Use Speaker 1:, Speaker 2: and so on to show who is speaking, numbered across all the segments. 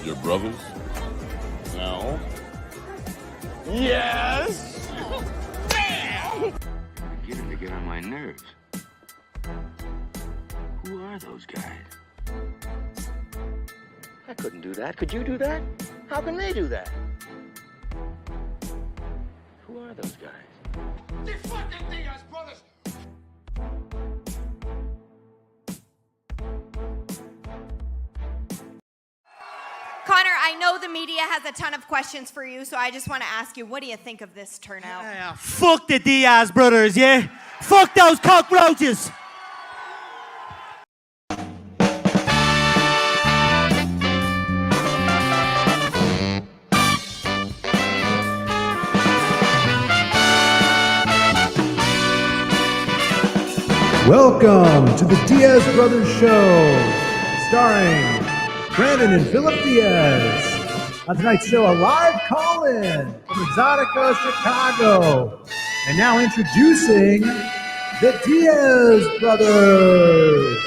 Speaker 1: Your brothers? No. Yes!
Speaker 2: You're beginning to get on my nerves. Who are those guys? I couldn't do that. Could you do that? How can they do that? Who are those guys?
Speaker 3: The fucking DIAZ brothers!
Speaker 4: Connor, I know the media has a ton of questions for you, so I just want to ask you, what do you think of this turnout?
Speaker 5: Yeah, fuck the DIAZ brothers, yeah? Fuck those cockroaches!
Speaker 6: Welcome to the DIAZ Brothers Show, starring Brandon and Philip Diaz. On tonight's show, a live call-in from Exxxotica, Chicago. And now introducing the DIAZ Brothers.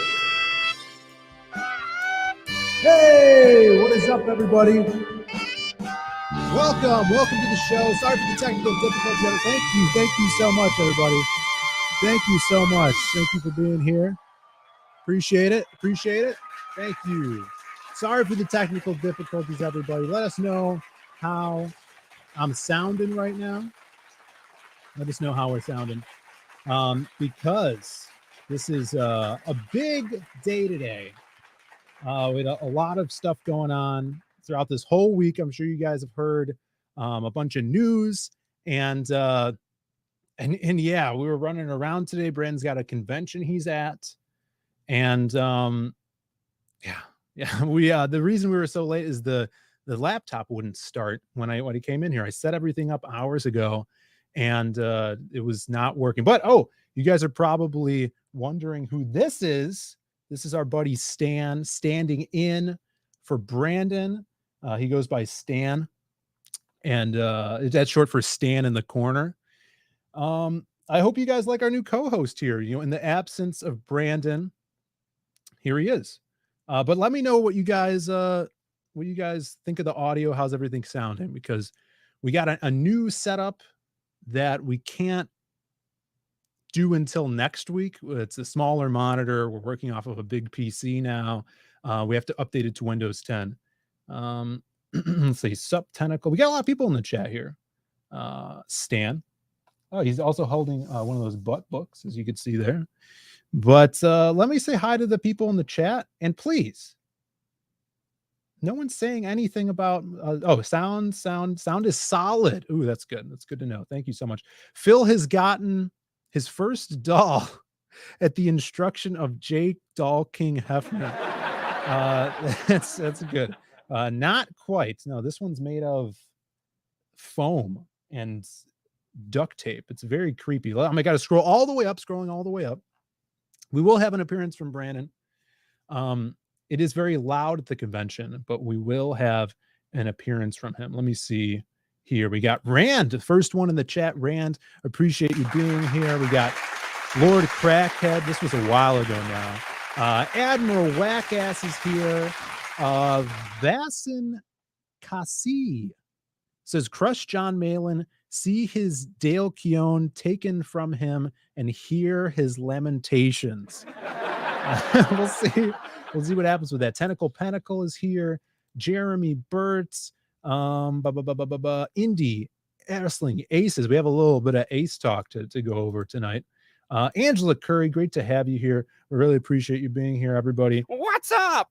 Speaker 6: Hey, what is up, everybody? Welcome to the show. Sorry for the technical difficulties. Thank you so much, everybody. Thank you so much. Thank you for being here. Appreciate it. Thank you. Sorry for the technical difficulties, everybody. Let us know how I'm sounding right now. Let us know how we're sounding. Because this is a big day today. With a lot of stuff going on throughout this whole week. I'm sure you guys have heard a bunch of news and yeah, we were running around today. Brandon's got a convention he's at. And the reason we were so late is the laptop wouldn't start when he came in here. I set everything up hours ago and it was not working. But you guys are probably wondering who this is. This is our buddy Stan, standing in for Brandon. He goes by Stan, and that's short for Stan in the corner. I hope you guys like our new co-host here. You know, in the absence of Brandon, here he is. But let me know what you guys think of the audio. How's everything sounding? Because we got a new setup that we can't do until next week. It's a smaller monitor. We're working off of a big PC now. We have to update it to Windows 10. Let's see, Sup Tentacle. We got a lot of people in the chat here. Stan. Oh, he's also holding one of those butt books, as you can see there. But let me say hi to the people in the chat. And please, no one's saying anything about... sound is solid. Ooh, that's good. That's good to know. Thank you so much. Phil has gotten his first doll at the instruction of Jake Doll King Hefner. That's good. Not quite. No, this one's made of foam and duct tape. It's very creepy. I got to scroll all the way up, scrolling all the way up. We will have an appearance from Brandon. It is very loud at the convention, but we will have an appearance from him. Let me see here. We got Rand, the first one in the chat. Rand, appreciate you being here. We got Lord Crackhead. This was a while ago now. Admiral Wackass is here. Vasin Kasi says, crush John Malin, see his Dale Keown taken from him, and hear his lamentations. We'll see what happens with that. Tentacle Pentacle is here. Jeremy Burtz, Indy Wrestling Aces. We have a little bit of ace talk to go over tonight. Angela Curry, great to have you here. We really appreciate you being here, everybody.
Speaker 5: What's up?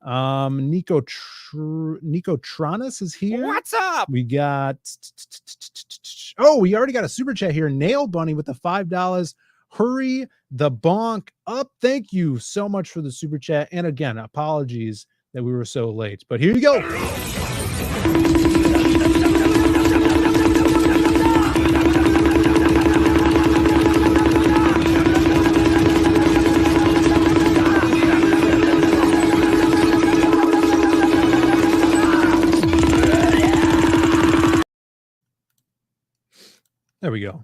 Speaker 5: Nico Tronis is here.
Speaker 7: What's up?
Speaker 5: We got we already got a super chat here. Nail Bunny with the $5. Hurry the bonk up. Thank you so much for the super chat. And again, apologies that we were so late. But here you go.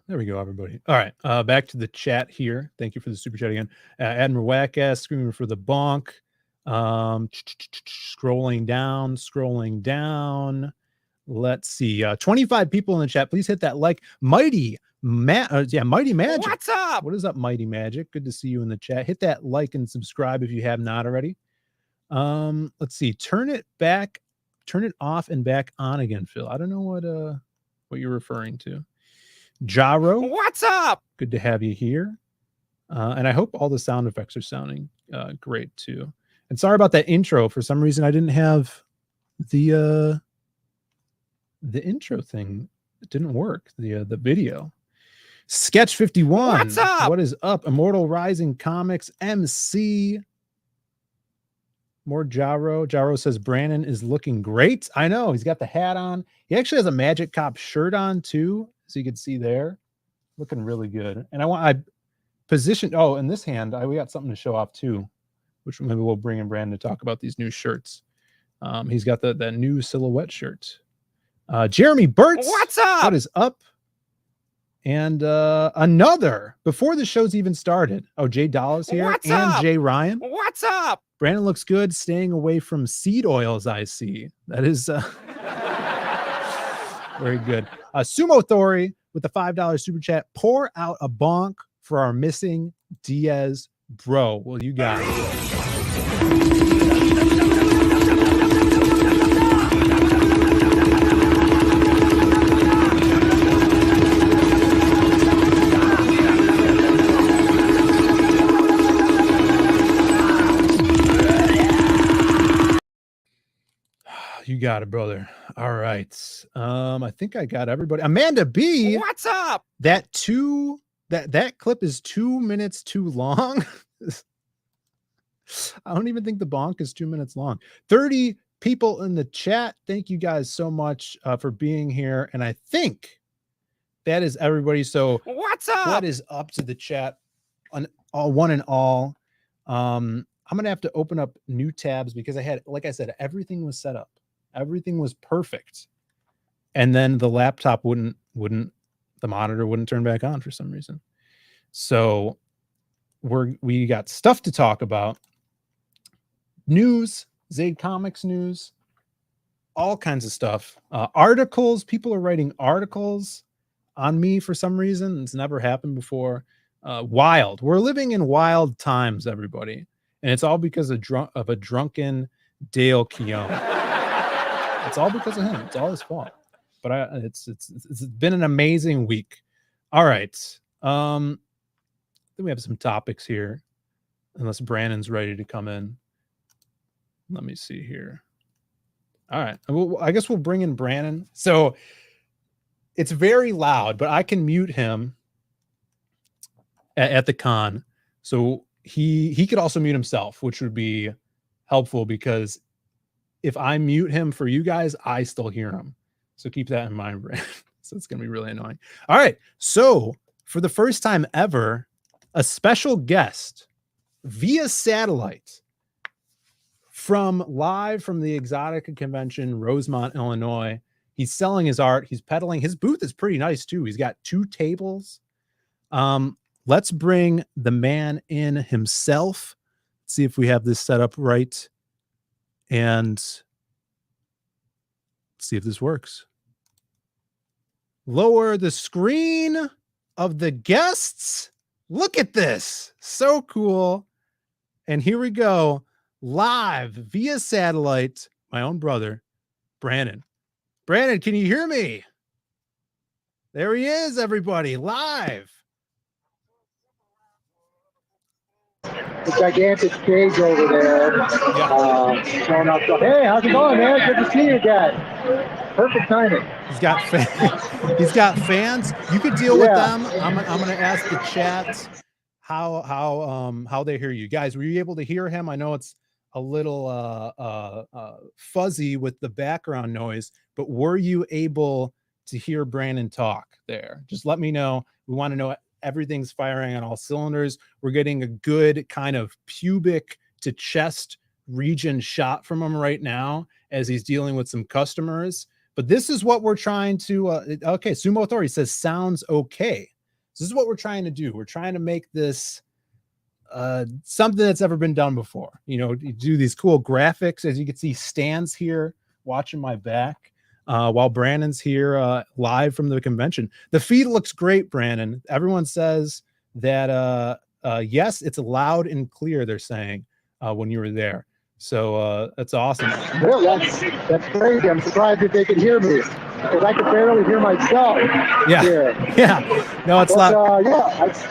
Speaker 5: There we go, everybody. All right, back to the chat here. Thank you for the super chat again. Admiral Wackass screaming for the bonk.
Speaker 6: Scrolling down. Let's see. 25 people in the chat. Please hit that like. Mighty Magic.
Speaker 1: What's up?
Speaker 6: What is up, Mighty Magic? Good to see you in the chat. Hit that like and subscribe if you have not already. Let's see. Turn it off and back on again, Phil. I don't know what you're referring to. Jaro,
Speaker 1: What's up?
Speaker 6: good to have you here. And I hope all the sound effects are sounding great too. And sorry about that intro. For some reason, I didn't have the intro thing. It didn't work. The video. Sketch 51.
Speaker 1: What's up?
Speaker 6: What is up? Immortal Rising Comics MC. More Jaro. Jaro says Brandon is looking great. I know. He's got the hat on. He actually has a Magic Cop shirt on too, so you can see there. Looking really good. And I positioned. Oh, in this hand, we got something to show off too, which maybe we'll bring in Brandon to talk about these new shirts. He's got that new silhouette shirt. Jeremy Burtz.
Speaker 1: What's up?
Speaker 6: What is up? And another before the show's even started. Oh, Jay Dallas here.
Speaker 1: What's
Speaker 6: and
Speaker 1: up?
Speaker 6: Jay Ryan.
Speaker 1: What's up?
Speaker 6: Brandon looks good, staying away from seed oils, I see. That is very good. Sumo Thori with the $5 super chat. Pour out a bonk for our missing DIAZ bro. Well, you got it. You got it, brother. All right. I think I got everybody. Amanda B.
Speaker 1: What's up?
Speaker 6: That clip is 2 minutes too long. I don't even think the bonk is 2 minutes long. 30 people in the chat. Thank you guys so much for being here. And I think that is everybody. So
Speaker 1: What's up?
Speaker 6: what is up to the chat on one and all? I'm gonna have to open up new tabs because I had, like I said, everything was set up. Everything was perfect. And then the laptop the monitor wouldn't turn back on for some reason. So we got stuff to talk about. News, Zaid Comics news, all kinds of stuff. Articles, people are writing articles on me for some reason. It's never happened before. Wild. We're living in wild times, everybody. And it's all because of a drunken Dale Keown. It's all because of him. It's all his fault. But it's been an amazing week. All right. Then we have some topics here, unless Brandon's ready to come in. Let me see here. All right. I guess we'll bring in Brandon. So it's very loud, but I can mute him at the con. So he could also mute himself, which would be helpful because if I mute him for you guys, I still hear him. So keep that in mind, Brandon. So it's going to be really annoying. All right. So for the first time ever, a special guest via satellite live from the Exxotica convention, Rosemont, Illinois. He's selling his art. He's peddling. His booth is pretty nice too. He's got 2 tables. Let's bring the man in himself. Let's see if we have this set up right. And see if this works. Lower the screen of the guests. Look at this. So cool. And here we go. Live via satellite. My own brother, Brandon. Brandon, can you hear me? There he is, everybody. Live.
Speaker 7: The gigantic cage over there. Showing up. Hey, how's it going, man? Good to see you again. Perfect timing.
Speaker 6: He's got fans. He's got fans. You could deal with them. I'm gonna ask the chat how they hear you guys. Were you able to hear him? I know it's a little fuzzy with the background noise, but were you able to hear Brandon talk there? Just let me know. We want to know everything's firing on all cylinders. We're getting a good kind of pubic to chest region shot from him right now as he's dealing with some customers. But this is what we're trying to, okay, Sumo Authority says sounds okay. This is what we're trying to do. We're trying to make this
Speaker 5: something that's ever been done before. You know, you do these cool graphics. As you can see, Stan's here watching my back while Brandon's here live from the convention. The feed looks great, Brandon. Everyone says that yes, it's loud and clear, they're saying, when you were there. So that's awesome.
Speaker 7: Yeah, that's crazy. I'm surprised that they could hear me, because I could barely hear myself.
Speaker 5: Yeah.
Speaker 7: Here.
Speaker 5: Yeah. No, it's not.
Speaker 7: Yeah, it's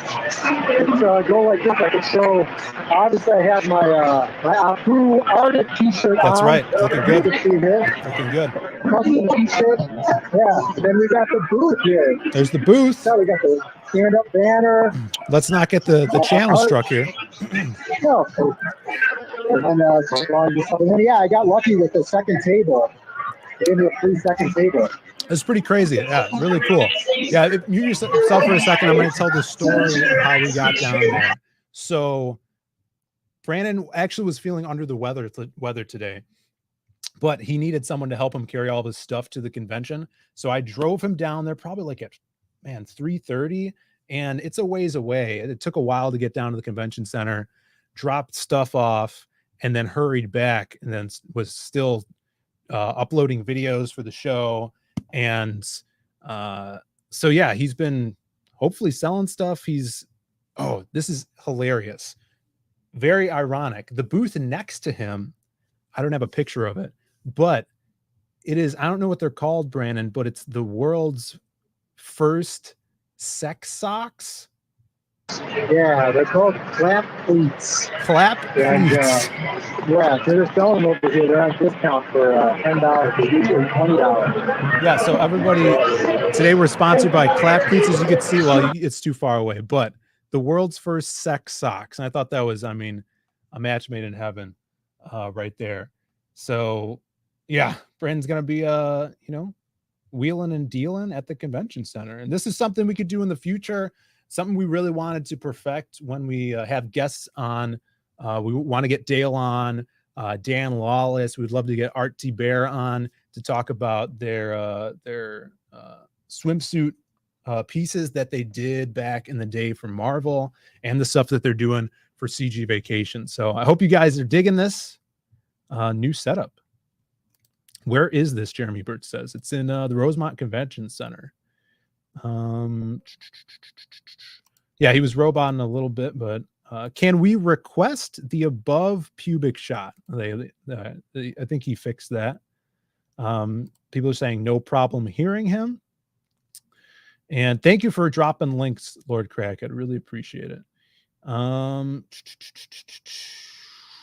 Speaker 7: go like this. I can show. Obviously, I have my Apu Arctic t-shirt on.
Speaker 5: That's right. Looking good.
Speaker 7: You can see here.
Speaker 5: Looking good.
Speaker 7: Custom t-shirt. Yeah. Then we got the booth here.
Speaker 5: There's the booth.
Speaker 7: So we got the stand-up banner.
Speaker 5: Let's not get the channel struck here.
Speaker 7: No. And then, yeah, I got lucky with the second table. They gave me a free second table.
Speaker 5: It's pretty crazy. Yeah, really cool. Yeah, mute yourself for a second. I'm going to tell the story of how we got down there. So Brandon actually was feeling under the weather today, but he needed someone to help him carry all of his stuff to the convention. So I drove him down there probably like at 3:30, and it's a ways away. It took a while to get down to the convention center, dropped stuff off, and then hurried back, and then was still uploading videos for the show. And so yeah, he's been hopefully selling stuff. This is hilarious, very ironic. The booth next to him, I don't have a picture of it, but it is, I don't know what they're called, Brandon, but it's the world's first sex socks.
Speaker 7: Yeah, they're called clap cleats.
Speaker 5: Clap cleats.
Speaker 7: Yeah, they're just selling them over here. They're on discount for $10. They're usually $20.
Speaker 5: Yeah, so everybody, today we're sponsored by Clap Cleats. As you can see, well, it's too far away, but the world's first sex socks. And I thought that was, I mean, a match made in heaven right there. So yeah, Brandon's going to be, wheeling and dealing at the convention center. And this is something we could do in the future. Something we really wanted to perfect when we have guests on. We want to get Dale on, Dan Lawless. We'd love to get Art T. Bear on to talk about their swimsuit pieces that they did back in the day for Marvel, and the stuff that they're doing for CG Vacation. So I hope you guys are digging this new setup. Where is this? Jeremy Burt says it's in the Rosemont Convention Center. Yeah, he was roboting a little bit, but can we request the above pubic shot? I think he fixed that. People are saying no problem hearing him. And thank you for dropping links, Lord Crack. I'd really appreciate it.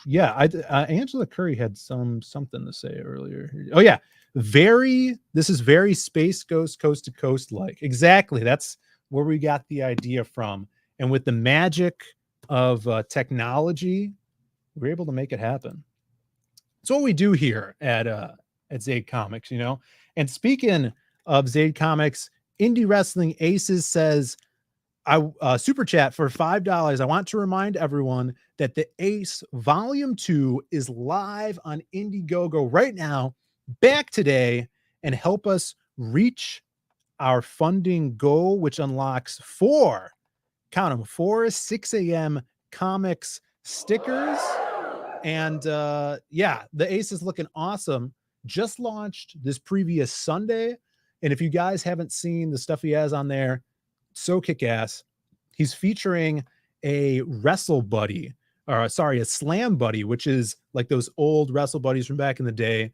Speaker 5: Yeah, Angela Curry had something to say earlier. Oh yeah, this is very Space Ghost Coast to Coast like. Exactly, that's where we got the idea from. And with the magic of technology, we're able to make it happen. It's what we do here at Zaid Comics, you know. And speaking of Zaid Comics, Indie Wrestling Aces says, super chat for $5. I want to remind everyone that the Ace Volume 2 is live on Indiegogo right now, back today, and help us reach our funding goal, which unlocks 4 6 a.m. comics stickers. And yeah, the Ace is looking awesome. Just launched this previous Sunday. And if you guys haven't seen the stuff he has on there, so kick-ass. He's featuring a wrestle buddy, or sorry, a slam buddy, which is like those old wrestle buddies from back in the day.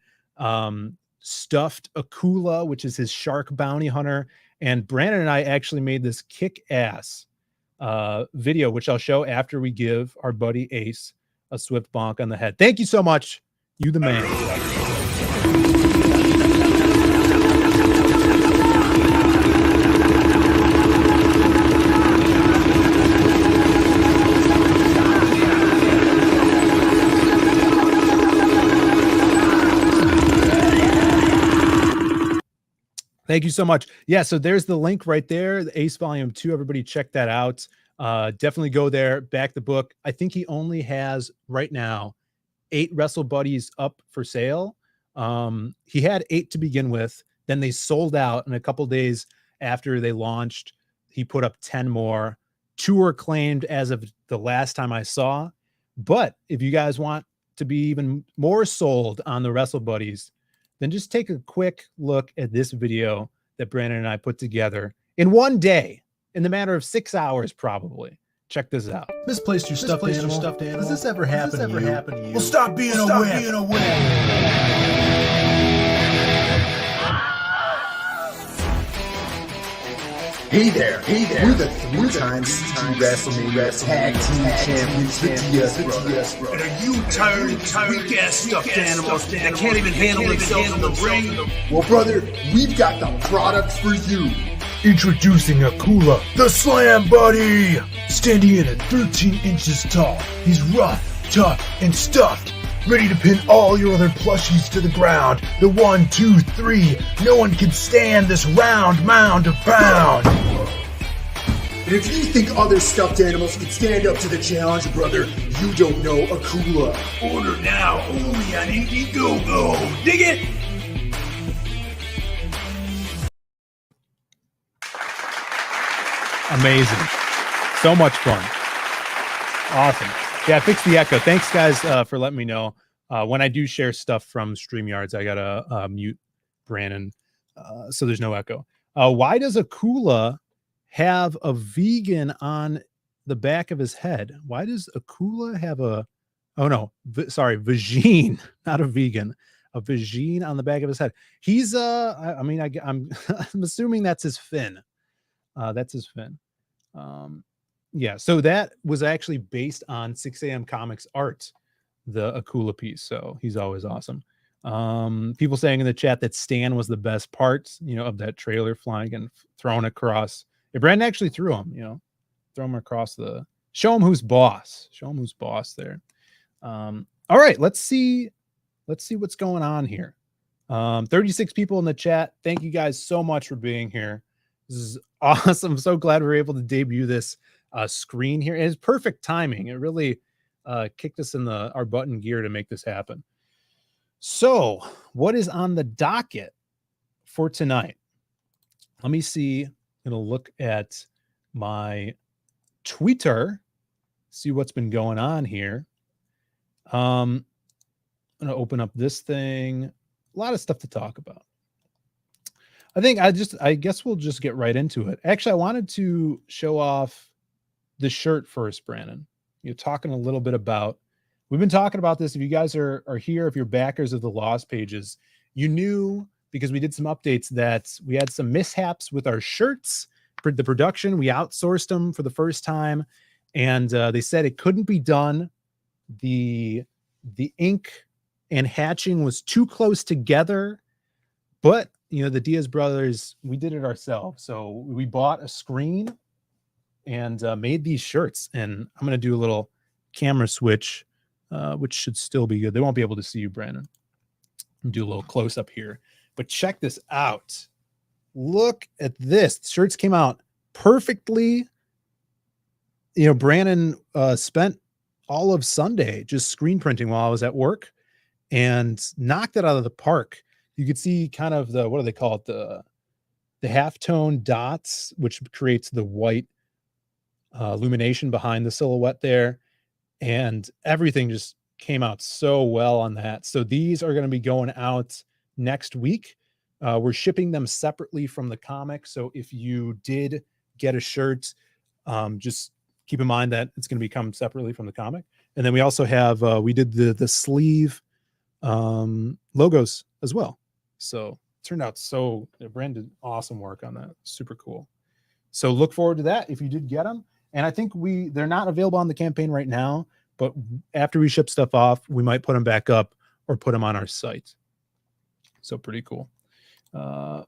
Speaker 5: Stuffed Akula, which is his shark bounty hunter. And Brandon and I actually made this kick-ass video, which I'll show after we give our buddy Ace a swift bonk on the head. Thank you so much. You the man. Thank you so much. Yeah, so there's the link right there, the Ace Volume 2. Everybody check that out. Definitely go there, back the book. I think he only has right now 8 Wrestle Buddies up for sale. He had 8 to begin with. Then they sold out, and a couple days after they launched, he put up 10 more.
Speaker 6: 2 are claimed as of the last time I saw. But if you guys want to be even more sold on the Wrestle Buddies, then just take a quick look at this video that Brandon and I put together in one day, in the matter of 6 hours, probably. Check this out.
Speaker 5: Misplaced your stuffed animal. Does this ever happen to you?
Speaker 8: Well, stop being a whip. Hey there. We're the 3-time CG WrestleMania Tag Team Champions, the DIAZ Brothers.
Speaker 3: And are you tired of weak-ass stuffed animals that can't even handle themselves in the ring?
Speaker 8: Well, brother, we've got the products for you.
Speaker 9: Introducing Akula, the Slam Buddy! Standing in at 13 inches tall, he's rough, tough, and stuffed. Ready to pin all your other plushies to the ground. The 1, 2, 3. No one can stand this round mound of pound.
Speaker 8: And if you think other stuffed animals can stand up to the challenge, brother, you don't know Akula.
Speaker 3: Order now only on Indiegogo. Dig it?
Speaker 6: Amazing. So much fun. Awesome. Yeah, fix the echo. Thanks, guys, for letting me know. When I do share stuff from StreamYards, I got to mute Brandon so there's no echo. Why does Akula have a vegan on the back of his head? Why does Akula have a... Oh, no. Vagine, not a vegan. A vagine on the back of his head. He's... I'm assuming that's his fin. That's his fin. Yeah, so that was actually based on 6 a.m. Comics art, the Akula piece. So he's always awesome. People saying in the chat that Stan was the best part, of that trailer, flying and thrown across. Yeah, Brandon actually threw him, throw him across the... Show him who's boss. Show him who's boss there. All right, let's see what's going on here. 36 people in the chat. Thank you guys so much for being here. This is awesome. I'm so glad we were able to debut this screen here. It's perfect timing. It really kicked us in our button gear to make this happen. So what is on the docket for tonight? Let me see. I'm going to look at my Twitter, see what's been going on here. I'm going to open up this thing. A lot of stuff to talk about. I guess we'll just get right into it. Actually, I wanted to show off the shirt first, Brandon. You're talking a little bit about, we've been talking about this. If you guys are here, if you're backers of the Lost Pages, you knew, because we did some updates, that we had some mishaps with our shirts. The production, we outsourced them for the first time, and they said it couldn't be done. The ink and hatching was too close together, but the DIAZ brothers, we did it ourselves. So we bought a screen and made these shirts. And I'm going to do a little camera switch, which should still be good. They won't be able to see you, Brandon. I'll do a little close up here. But check this out. Look at this. The shirts came out perfectly. Brandon spent all of Sunday just screen printing while I was at work and knocked it out of the park. You could see kind of what do they call it? The halftone dots, which creates the white illumination behind the silhouette there. And everything just came out so well on that. So these are going to be going out next week. We're shipping them separately from the comic. So if you did get a shirt, just keep in mind that it's going to be come separately from the comic. And then we also have, we did the sleeve logos as well. So it turned out Brand did awesome work on that. Super cool. So look forward to that if you did get them. And I think they're not available on the campaign right now, but after we ship stuff off, we might put them back up or put them on our site. So pretty cool. All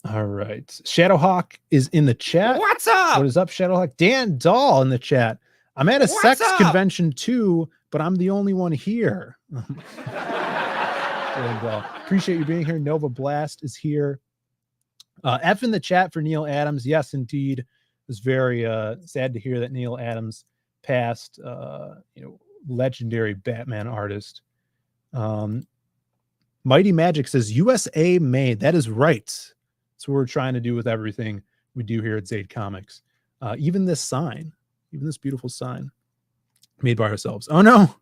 Speaker 6: right. Shadowhawk is in the chat.
Speaker 1: What's up?
Speaker 6: What is up, Shadowhawk? Dan Dahl in the chat. I'm at a sex convention too, but I'm the only one here. And, appreciate you being here. Nova Blast is here. F in the chat for Neil Adams. Yes, indeed. It was very sad to hear that Neil Adams passed. Legendary Batman artist. Mighty Magic says USA made. That is right. That's what we're trying to do with everything we do here at Zaid Comics. Even this sign, Even this beautiful sign made by ourselves. Oh no,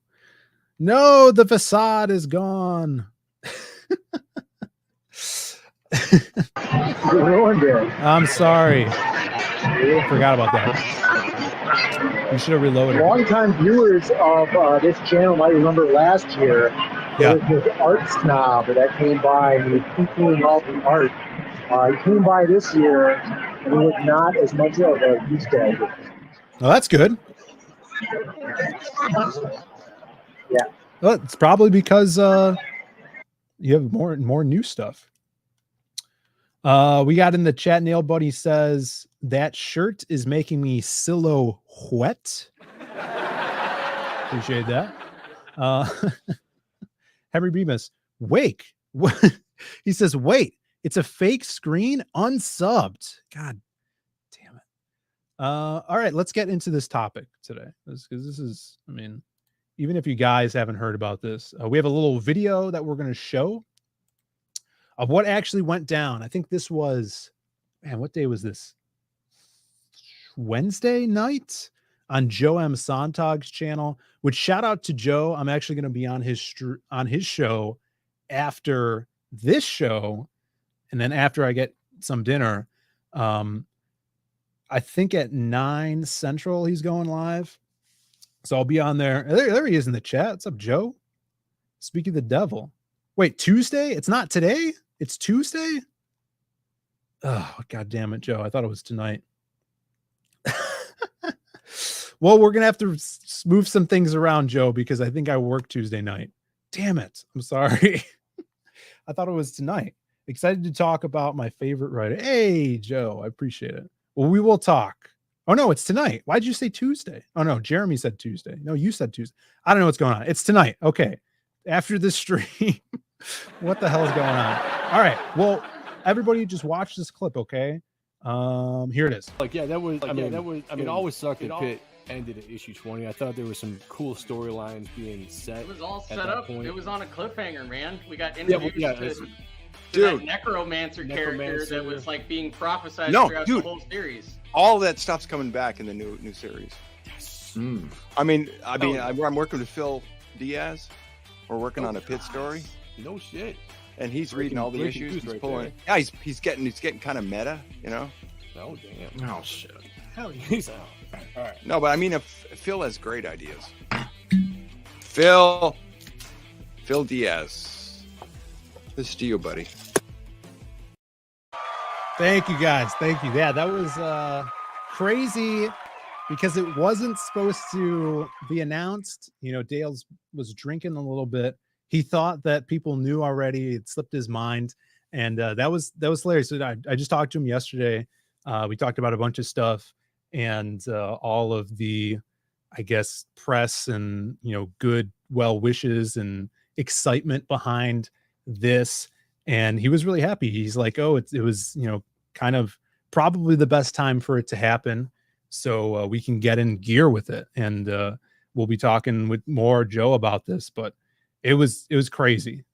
Speaker 6: no, the facade is gone.
Speaker 7: You ruined it.
Speaker 6: I'm sorry. Forgot about that. We should have reloaded.
Speaker 7: Longtime viewers of this channel might remember last year. There was this art snob that came by and he was featuring all the art. He came by this year and he was not as much of a douchebag.
Speaker 6: Well, that's good.
Speaker 7: Yeah.
Speaker 6: Well, it's probably because you have more new stuff. We got in the chat, Nail Buddy says, that shirt is making me silhouette. Appreciate that. Henry Bemis, wake. He says, wait, it's a fake screen unsubbed. God damn it. All right, let's get into this topic today. Because this is, I mean, even if you guys haven't heard about this, we have a little video that we're going to show of what actually went down. I think this was, man, what day was this? Wednesday night on Joe M. Sontag's channel, which shout out to Joe. I'm actually going to be on his show after this show. And then after I get some dinner, I think at 9 Central, he's going live. So I'll be on there. There he is in the chat. What's up, Joe? Speak of the devil. Wait, Tuesday? It's not today? It's Tuesday? Oh, God damn it, Joe. I thought it was tonight. Well, we're going to have to move some things around, Joe, because I think I work Tuesday night. Damn it. I'm sorry. I thought it was tonight. Excited to talk about my favorite writer. Hey, Joe, I appreciate it. Well, we will talk. Oh, no, it's tonight. Why'd you say Tuesday? Oh, no, Jeremy said Tuesday. No, you said Tuesday. I don't know what's going on. It's tonight. Okay. After this stream, what the hell is going on? All right. Well, everybody just watch this clip, okay? Here it is.
Speaker 1: It always sucked that Pitt ended at issue 20. I thought there was some cool storylines being set.
Speaker 10: It was all set up.
Speaker 1: Point.
Speaker 10: It was on a cliffhanger, man. We got introduced to
Speaker 2: dude,
Speaker 10: that necromancer character that was like being prophesied throughout the whole series.
Speaker 2: All that stuff's coming back in the new series.
Speaker 1: Yes.
Speaker 2: I mean, I'm working with Phil DIAZ. We're working on a Pitt story.
Speaker 1: No shit.
Speaker 2: And he's reading all the issues. He's pulling.
Speaker 1: There.
Speaker 2: Yeah, he's getting kind of meta, you know.
Speaker 1: Oh damn.
Speaker 6: Oh shit.
Speaker 1: Hell yeah. All right.
Speaker 2: No, but I mean, if Phil has great ideas. Phil DIAZ. This is to you, buddy.
Speaker 6: Thank you, guys. Thank you. Yeah, that was crazy because it wasn't supposed to be announced. You know, Dale was drinking a little bit. He thought that people knew already. It slipped his mind, and that was hilarious. I just talked to him yesterday. We talked about a bunch of stuff and all of the, I guess, press and good well wishes and excitement behind this. And he was really happy. He's like, oh, it was kind of probably the best time for it to happen, so we can get in gear with it. And we'll be talking with more Joe about this, but it was crazy.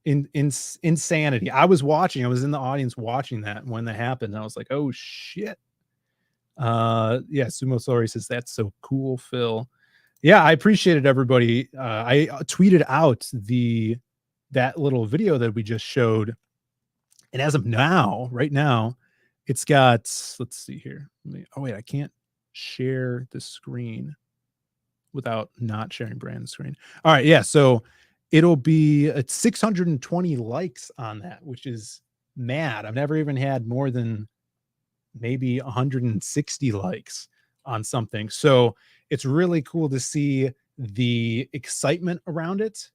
Speaker 6: Insanity. I was in the audience watching that when that happened. And I was like, oh shit. Yeah, Sumo Sorry says that's so cool, Phil. Yeah, I appreciate it, everybody. I tweeted out that little video that we just showed, and as of now, right now, it's got, let's see here. Oh wait, I can't share the screen without not sharing Brandon's screen. All right, yeah, so it'll be at 620 likes on that, which is mad. I've never even had more than maybe 160 likes on something. So it's really cool to see the excitement around it,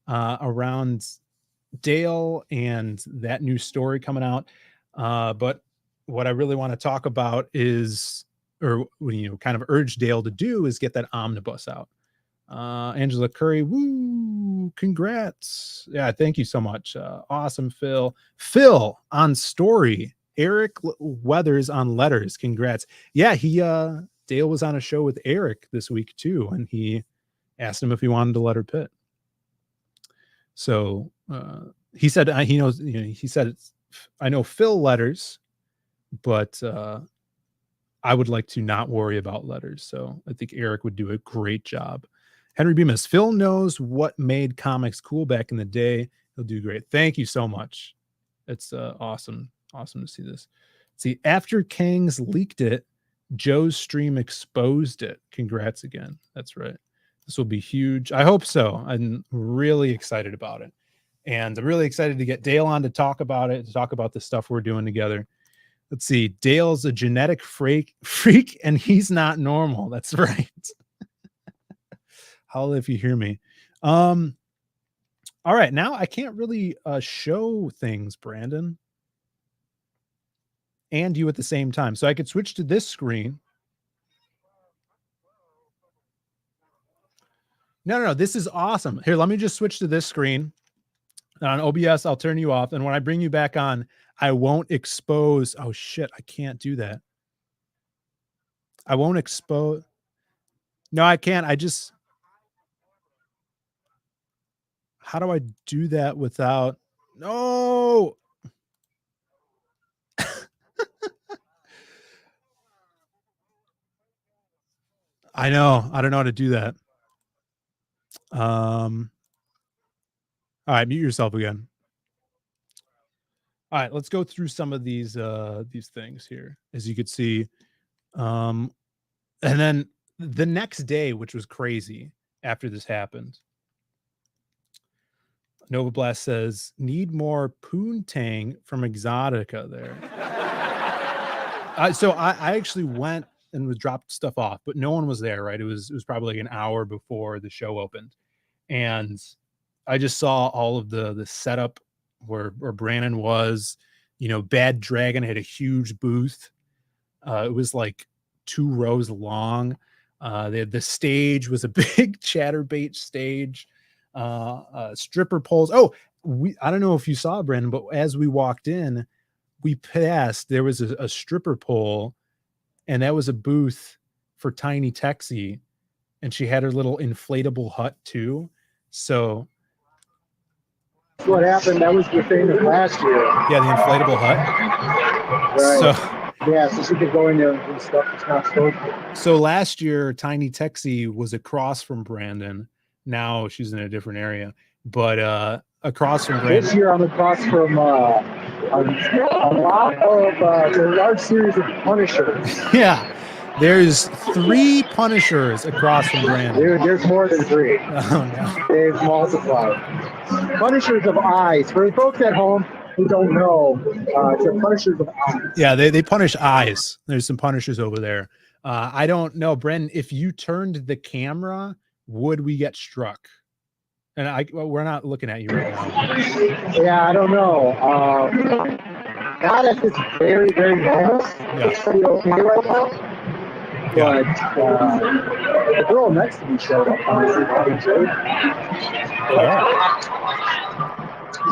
Speaker 6: around Dale and that new story coming out. But what I really want to talk about is, or kind of urge Dale to do, is get that omnibus out. Angela Curry, woo, congrats. Yeah, thank you so much. Awesome, Phil on story. Eric Weathers on letters, congrats. Yeah, Dale was on a show with Eric this week too, and he asked him if he wanted to letter Pitt. So he said he knows, he said, I know Phil letters, but I would like to not worry about letters. So I think Eric would do a great job. Henry Bemis, Phil knows what made comics cool back in the day. He'll do great. Thank you so much. It's awesome to see this. See, after Kangs leaked it, Joe's stream exposed it. Congrats again. That's right. This will be huge. I hope so. I'm really excited about it. And I'm really excited to get Dale on to talk about it, to talk about the stuff we're doing together. Let's see. Dale's a genetic freak, and he's not normal. That's right. Holla if you hear me. All right. Now I can't really show things, Brandon, and you at the same time. So I could switch to this screen. No. This is awesome. Here, let me just switch to this screen. On OBS, I'll turn you off. And when I bring you back on, I won't expose. Oh, shit. I can't do that. I won't expose. No, I can't. I just. How do I do that without? No. I know. I don't know how to do that. All right, mute yourself again. All right, let's go through some of these things here. As you could see, and then the next day, which was crazy after this happened, Nova Blast says, need more poontang from Exxotica there. So I actually went and was dropped stuff off, but no one was there, right? It was probably like an hour before the show opened. And I just saw all of the setup where Brandon was, Bad Dragon had a huge booth. It was like 2 rows long. The stage was a big chatterbait stage. Stripper poles. Oh, I don't know if you saw, Brandon, but as we walked in, we passed, there was a stripper pole, and that was a booth for Tiny Texie, and she had her little inflatable hut too. So
Speaker 7: what happened, that was the thing of last year.
Speaker 6: Yeah, the inflatable hut.
Speaker 7: Right.
Speaker 6: So
Speaker 7: yeah, so she could go in there and do stuff that's not supposed to.
Speaker 6: So last year, Tiny Texie was across from Brandon. Now she's in a different area, but across from Brandon.
Speaker 7: This year I'm across from a large series of Punishers.
Speaker 6: Yeah, there's 3 Punishers across from Brandon.
Speaker 7: Dude, there's more than 3.
Speaker 6: Oh no,
Speaker 7: they've multiplied. Punishers of eyes. For the folks at home who don't know, it's a Punishers of eyes.
Speaker 6: Yeah, they punish eyes. There's some Punishers over there. I don't know, Brandon, if you turned the camera, would we get struck? And we're not looking at you right now.
Speaker 7: Yeah, I don't know. Not at this very, very moment.
Speaker 6: Yeah.
Speaker 7: It's pretty okay right now. But the girl next to me showed up.
Speaker 6: All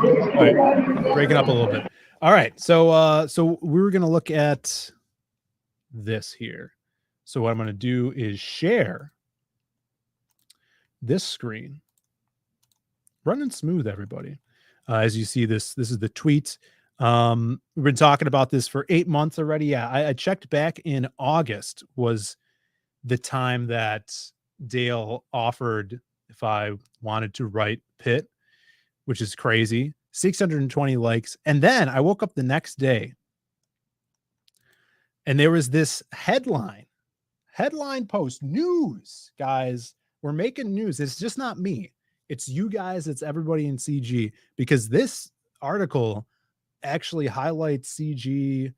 Speaker 6: right. Breaking up a little bit. All right. So we were going to look at this here. So what I'm going to do is share this screen. Running smooth, everybody. As you see, this is the tweet. We've been talking about this for 8 months already. Yeah, I checked back in August was the time that Dale offered if I wanted to write PITT, which is crazy. 620 likes. And then I woke up the next day and there was this headline post. News, guys. We're making news. It's just not me. It's you guys. It's everybody in CG, because this article actually highlights CG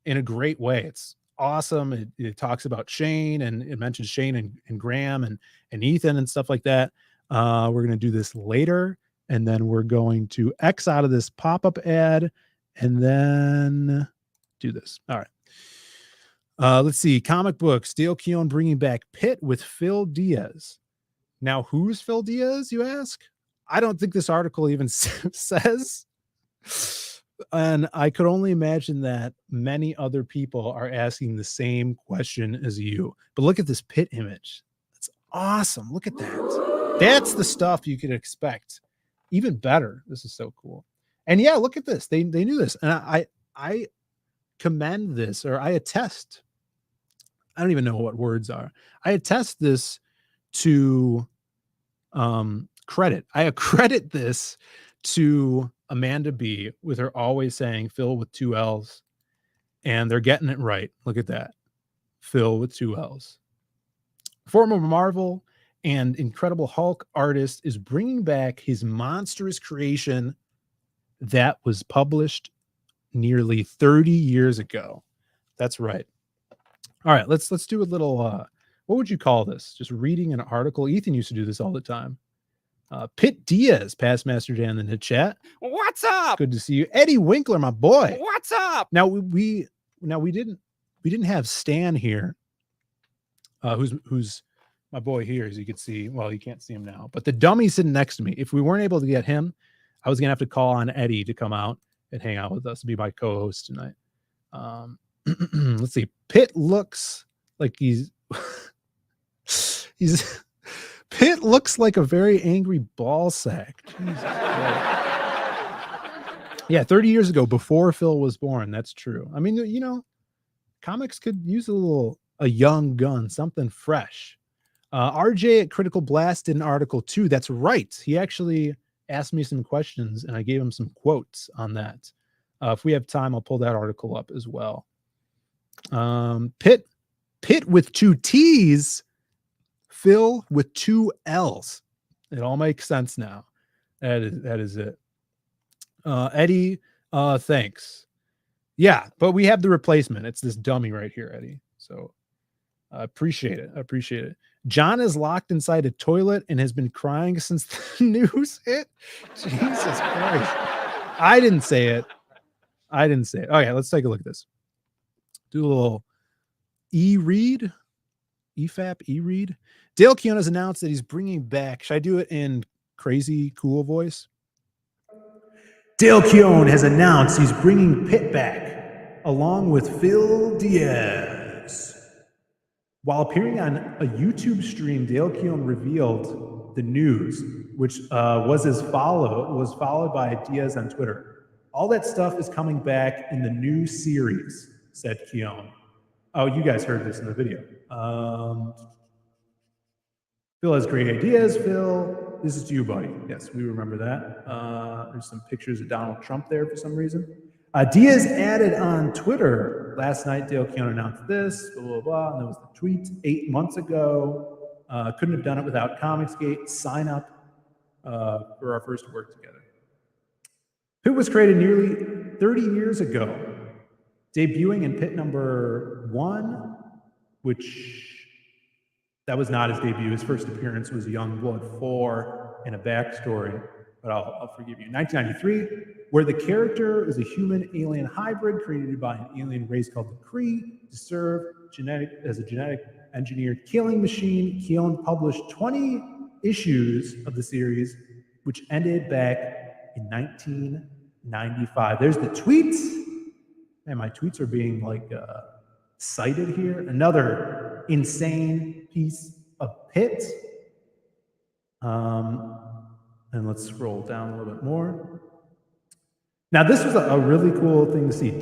Speaker 6: in a great way. It's awesome. It talks about Shane, and it mentions Shane and Graham and Ethan and stuff like that. We're going to do this later, and then we're going to X out of this pop-up ad and then do this. All right. Let's see. Comic books. Dale Keown bringing back PITT with Phil Diaz. Now, who's Phil Diaz, you ask? I don't think this article even says. And I could only imagine that many other people are asking the same question as you. But look at this PITT image. That's awesome. Look at that. That's the stuff you could expect. Even better. This is so cool. And yeah, look at this. They knew this. And I commend this, or I attest
Speaker 5: I don't even know what words are. I attest this to credit. I accredit this to Amanda B with her always saying Phil with 2 L's, and they're getting it right. Look at that. Phil with 2 L's. Former Marvel and Incredible Hulk artist is bringing back his monstrous creation that was published nearly 30 years ago. That's right. All right, let's do a little what would you call this? Just reading an article. Ethan used to do this all the time. PITT DIAZ, past Master Dan in the chat.
Speaker 11: What's up?
Speaker 5: Good to see you. Eddie Winkler, my boy.
Speaker 11: What's up?
Speaker 5: Now we didn't have Stan here. Who's my boy here, as you can see. Well, you can't see him now, but the dummy's sitting next to me. If we weren't able to get him, I was gonna have to call on Eddie to come out and hang out with us, to be my co-host tonight. Let's see. PITT looks like he's PITT looks like a very angry ball sack. Yeah, 30 years ago, before Phil was born. That's true. I mean, you know, comics could use a young gun, something fresh. RJ at Critical Blast did an article too. That's right. He actually asked me some questions and I gave him some quotes on that. If we have time, I'll pull that article up as well. PITT with 2 T's, Phil with 2 L's. It all makes sense now. That is it. Eddie, thanks. Yeah, but we have the replacement. It's this dummy right here, Eddie. So I appreciate it. John is locked inside a toilet and has been crying since the news hit. Jesus Christ. I didn't say it. Okay, let's take a look at this. Do a little e-read. EFAP, e-read. Dale Keown has announced that he's bringing back. Should I do it in crazy cool voice?
Speaker 9: Dale Keown has announced he's bringing PITT back, along with Phil DIAZ. While appearing on a YouTube stream, Dale Keown revealed the news, which was followed by DIAZ on Twitter. All that stuff is coming back in the new series, said Keown. Oh, you guys heard this in the video. Phil has great ideas. Phil, this is to you, buddy. Yes, we remember that. There's some pictures of Donald Trump there for some reason. DIAZ added on Twitter last night. Dale Keown announced this, blah, blah, blah. And there was the tweet 8 months ago. Couldn't have done it without Comicsgate. Sign up for our first work together. PITT was created nearly 30 years ago, debuting in PITT number 1, which that was not his debut. His first appearance was Youngblood 4 and a backstory, but I'll forgive you. 1993, where the character is a human-alien hybrid created by an alien race called the Kree to serve as a genetic engineered killing machine. Keown published 20 issues of the series, which ended back in 1995. There's the tweets. And my tweets are being like cited here. Another insane piece of PITT. And let's scroll down a little bit more. Now, this was a really cool thing to see.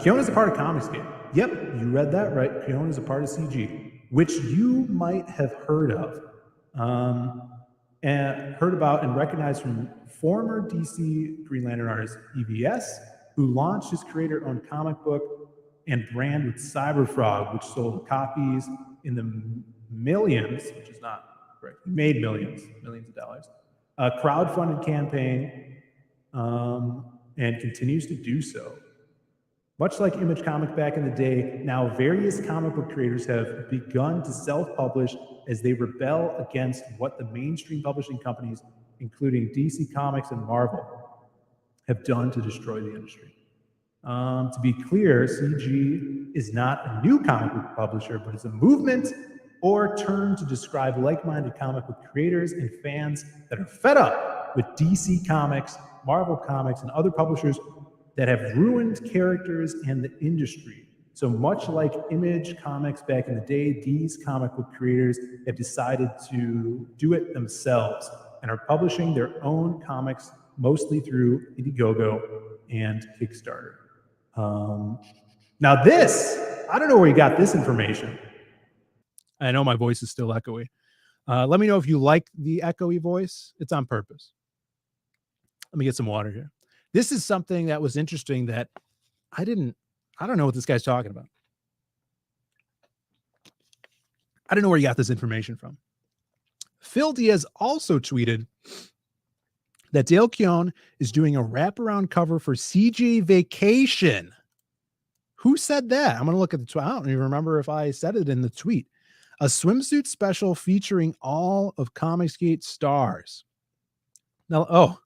Speaker 9: Keown is a part of Comicsgate. Yep, you read that right. Keown is a part of CG, which you might have heard of. And heard about and recognized from former DC Green Lantern artist EVS, who launched his creator-owned comic book and brand with Cyberfrog, which sold copies in the millions, which is not correct. He made millions of dollars. A crowdfunded campaign, and continues to do so. Much like Image Comic back in the day, now various comic book creators have begun to self-publish as they rebel against what the mainstream publishing companies, including DC Comics and Marvel, have done to destroy the industry. To be clear, CG is not a new comic book publisher, but it's a movement or term to describe like-minded comic book creators and fans that are fed up with DC Comics, Marvel Comics, and other publishers that have ruined characters and the industry. So much like Image Comics back in the day, these comic book creators have decided to do it themselves and are publishing their own comics, mostly through Indiegogo and Kickstarter. Now this, I don't know where you got this information,
Speaker 6: I know my voice is still echoey. Let me know if you like the echoey voice. It's on purpose. Let me get some water here. This is something that was interesting that I don't know what this guy's talking about. I don't know where he got this information from. Phil Diaz also tweeted that Dale Keown is doing a wraparound cover for CJ Vacation. Who said that? I'm going to look at the tweet. I don't even remember if I said it in the tweet. A swimsuit special featuring all of Comicsgate stars. Now,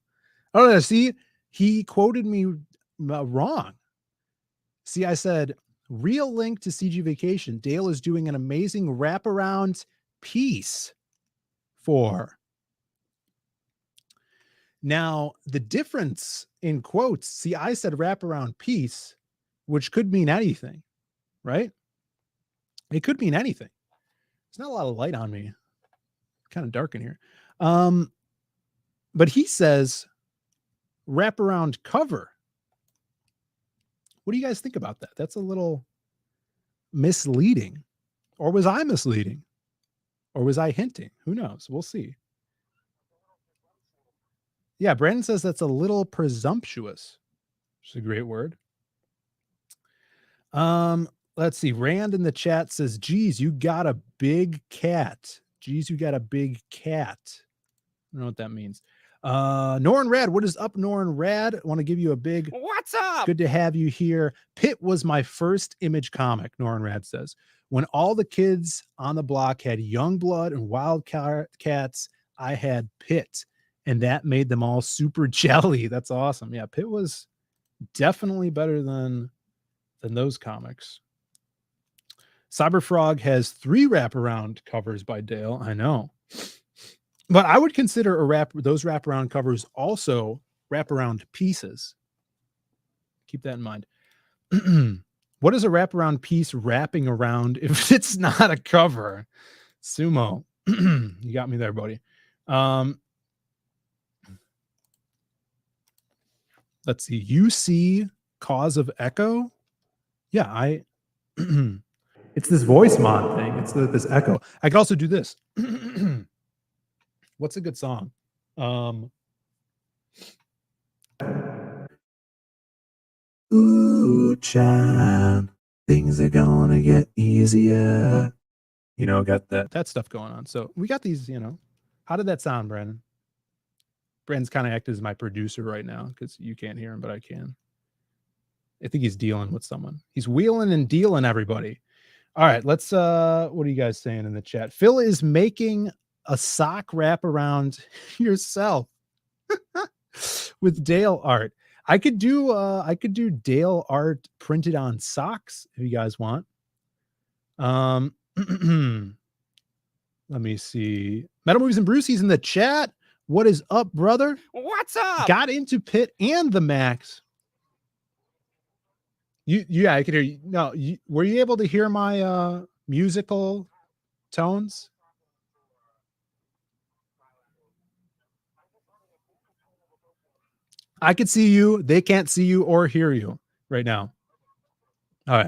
Speaker 6: see, he quoted me wrong. See, I said, real link to CG Vacation. Dale is doing an amazing wraparound piece for. Now, the difference in quotes, see, I said wraparound piece, which could mean anything, right? It could mean anything. There's not a lot of light on me. Kind of dark in here. But he says wraparound cover. What do you guys think about that? That's a little misleading. Or was I misleading? Or was I hinting? Who knows? We'll see. Yeah, Brandon says that's a little presumptuous. Which is a great word. Let's see. Rand in the chat says, geez, you got a big cat. Geez, you got a big cat. I don't know what that means. Norin Rad, what is up, Norin Rad? I want to give you a big
Speaker 11: what's up.
Speaker 6: Good to have you here. PITT was my first Image comic, Norin Rad says. When all the kids on the block had Youngblood and Wildcats, I had PITT, and that made them all super jelly. That's awesome. Yeah, PITT was definitely better than those comics. Cyberfrog has 3 wraparound covers by Dale. I know. But I would consider those wraparound covers also wraparound pieces. Keep that in mind. What is a wraparound piece wrapping around if it's not a cover? Sumo. You got me there, buddy. Let's see. UC cause of echo. Yeah, it's this voice mod thing. It's this echo. I could also do this. What's a good song? Ooh, Chan, things are gonna get easier. You know, got that stuff going on. So we got these, you know. How did that sound, Brandon? Brandon's kind of acting as my producer right now because you can't hear him, but I can. I think he's dealing with someone. He's wheeling and dealing, everybody. All right, let's what are you guys saying in the chat? Phil is making a sock wrap around yourself with Dale art. I could do Dale art printed on socks if you guys want. Let me see. Metal Movies and Brucey's in the chat. What is up, brother?
Speaker 11: What's up?
Speaker 6: Got into PITT and the Max. Yeah, I could hear you. No, were you able to hear my musical tones? I could see you. They can't see you or hear you right now. All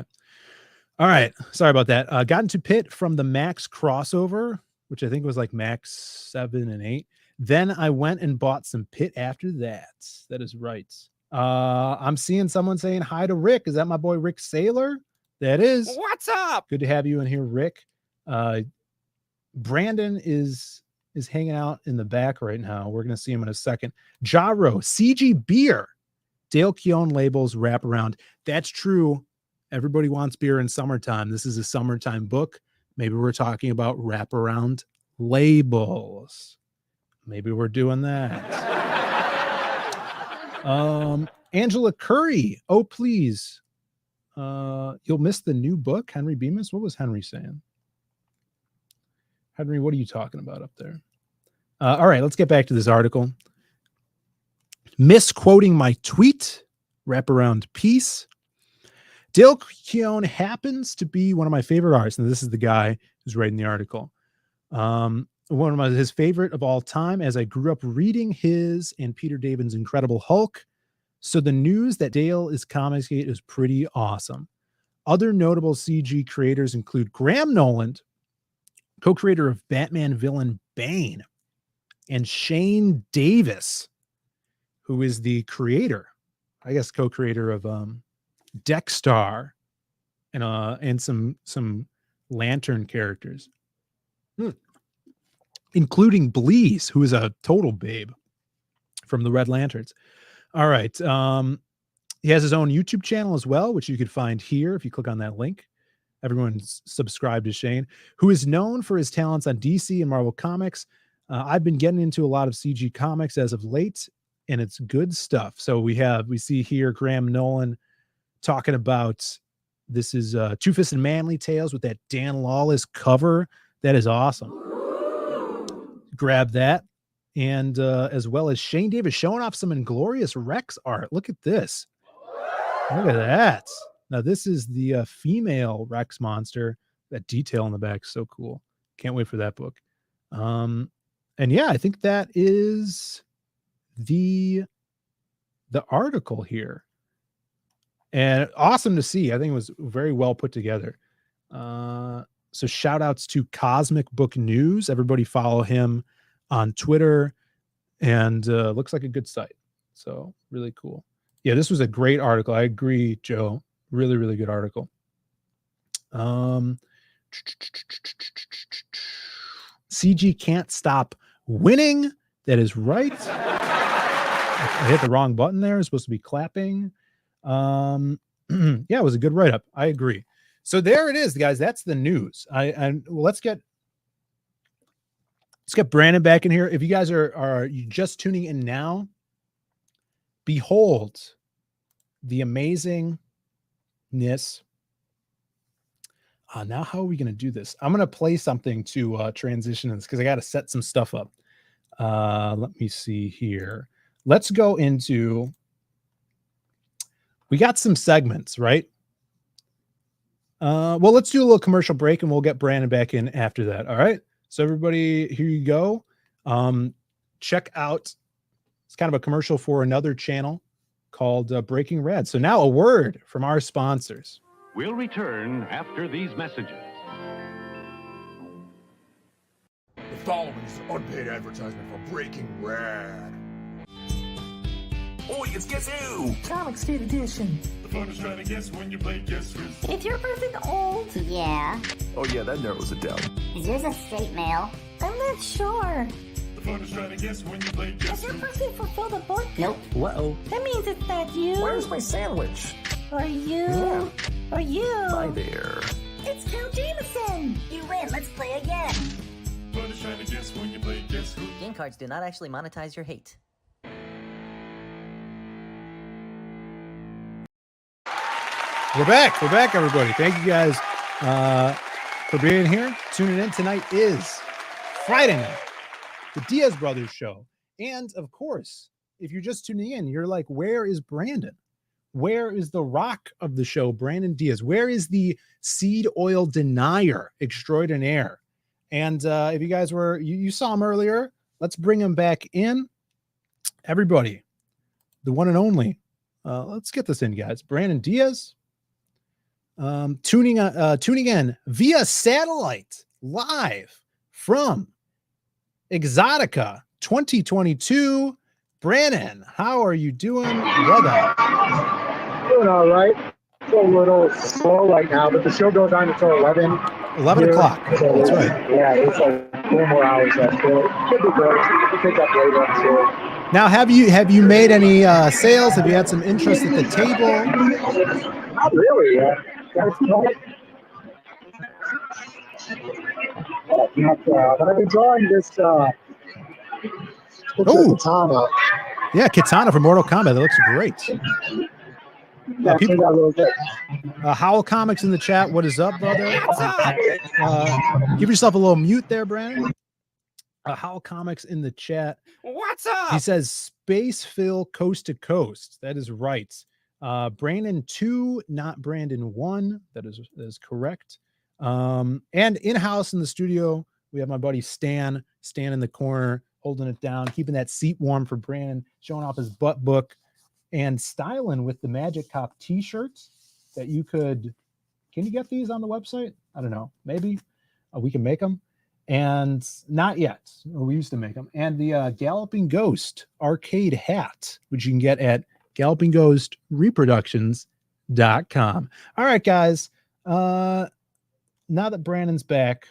Speaker 6: right. Sorry about that. Got into PITT from the Max crossover, which I think was like Max 7 and 8. Then I went and bought some PITT after that. That is right. I'm seeing someone saying hi to Rick. Is that my boy Rick Saylor? That is.
Speaker 11: What's up?
Speaker 6: Good to have you in here, Rick. Brandon is hanging out in the back right now. We're going to see him in a second. Jaro, CG Beer, Dale Keown labels wrap around. That's true. Everybody wants beer in summertime. This is a summertime book. Maybe we're talking about wraparound labels. Maybe we're doing that. Angela Curry. Oh, please. You'll miss the new book, Henry Bemis. What was Henry saying? Henry, what are you talking about up there? All right, let's get back to this article. Misquoting my tweet, wraparound piece. Dale Keown happens to be one of my favorite artists, and this is the guy who's writing the article. One of his favorite of all time, as I grew up reading his and Peter David's Incredible Hulk. So the news that Dale is Comicsgate is pretty awesome. Other notable CG creators include Graham Noland,
Speaker 5: co-creator of Batman villain Bane, and Shane Davis, who is the creator, I guess, co-creator of Deckstar and some Lantern characters, including Bleeze, who is a total babe from the Red Lanterns. All right. He has his own YouTube channel as well, which you could find here if you click on that link. Everyone's subscribed to Shane, who is known for his talents on DC and Marvel Comics. I've been getting into a lot of CG comics as of late, and it's good stuff. So we see here Graham Nolan talking about, this is Two-Fisted Manly Tales with that Dan Lawless cover. That is awesome. Grab that. And as well as Shane Davis showing off some Inglorious Rex art. Look at this. Look at that. Now, this is the female Rex monster. That detail on the back is so cool. Can't wait for that book. And yeah, I think that is the article here. And awesome to see. I think it was very well put together. So shout outs to Cosmic Book News. Everybody follow him on Twitter, and looks like a good site. So really cool. Yeah, this was a great article. I agree, Joe. Really, really good article. CG can't stop winning. That is right. I hit the wrong button there. It's supposed to be clapping. Yeah, it was a good write-up. I agree. So there it is, guys. That's the news. Let's get Brandon back in here. If you guys are you just tuning in now, behold the amazingness. Now, how are we going to do this? I'm going to play something to transition this because I got to set some stuff up. Let me see here. Let's go into, we got some segments, right? Well, let's do a little commercial break and we'll get Brandon back in after that. All right. So everybody, here you go. Check out, it's kind of a commercial for another channel called Breaking Rad. So now a word from our sponsors.
Speaker 12: We'll return after these messages.
Speaker 9: The following is an unpaid advertisement for Breaking Rad.
Speaker 3: Oh, it's Guess Who!
Speaker 13: Comic State Edition.
Speaker 3: The fun is trying to guess when you play Guess Who.
Speaker 13: Is your person old?
Speaker 14: Yeah.
Speaker 3: Oh yeah, that narrows it down.
Speaker 14: Is yours a straight male?
Speaker 13: I'm not sure.
Speaker 3: The fun is trying to guess when you play Guess
Speaker 13: Has
Speaker 3: Who.
Speaker 13: your person fulfilled a book?
Speaker 14: Nope.
Speaker 3: Uh-oh.
Speaker 13: That means it's not you.
Speaker 3: Where's my sandwich?
Speaker 13: Or you.
Speaker 3: Yeah.
Speaker 13: Or you.
Speaker 3: Hi there.
Speaker 13: It's Count Jameson.
Speaker 14: You win. Let's play again.
Speaker 3: The fun is trying to guess when you play Guess Who.
Speaker 15: Game cards do not actually monetize your hate.
Speaker 5: We're back. We're back, everybody. Thank you guys for being here. Tuning in. Tonight is Friday night, the Diaz Brothers show. And of course, if you're just tuning in, you're like, where is Brandon? Where is the rock of the show, Brandon Diaz? Where is the seed oil denier extraordinaire? And if you guys were, you saw him earlier, let's bring him back in. Everybody, the one and only. Let's get this in, guys. Brandon Diaz. Tuning in via satellite live from Exxotica 2022. Brandon, how are you doing, brother?
Speaker 7: Doing all right. It's a little slow right now, but the show goes on until 11
Speaker 5: o'clock.
Speaker 7: So
Speaker 5: that's right.
Speaker 7: Yeah, it's like 4 more hours left. So it should be good. We'll pick up later on the show.
Speaker 5: Now, have you made any sales? Have you had some interest at the table?
Speaker 7: Not really. But I've been drawing this Katana.
Speaker 5: Yeah, Katana from Mortal Kombat. That looks great. Howl Comics in the chat. What is up, brother? Give yourself a little mute there, Brandon. Howl Comics in the chat.
Speaker 11: What's up?
Speaker 5: He says Space Phil Coast to Coast. That is right. Brandon 2, not Brandon 1. That is correct. And in-house in the studio, we have my buddy Stan in the corner, holding it down, keeping that seat warm for Brandon, showing off his butt book, and styling with the Magic Cop t-shirts that you could. Can you get these on the website? I don't know. Maybe we can make them. and not yet. We used to make them. And the Galloping Ghost arcade hat, which you can get at gallopingghostreproductions.com. All right, guys. Now that Brandon's back,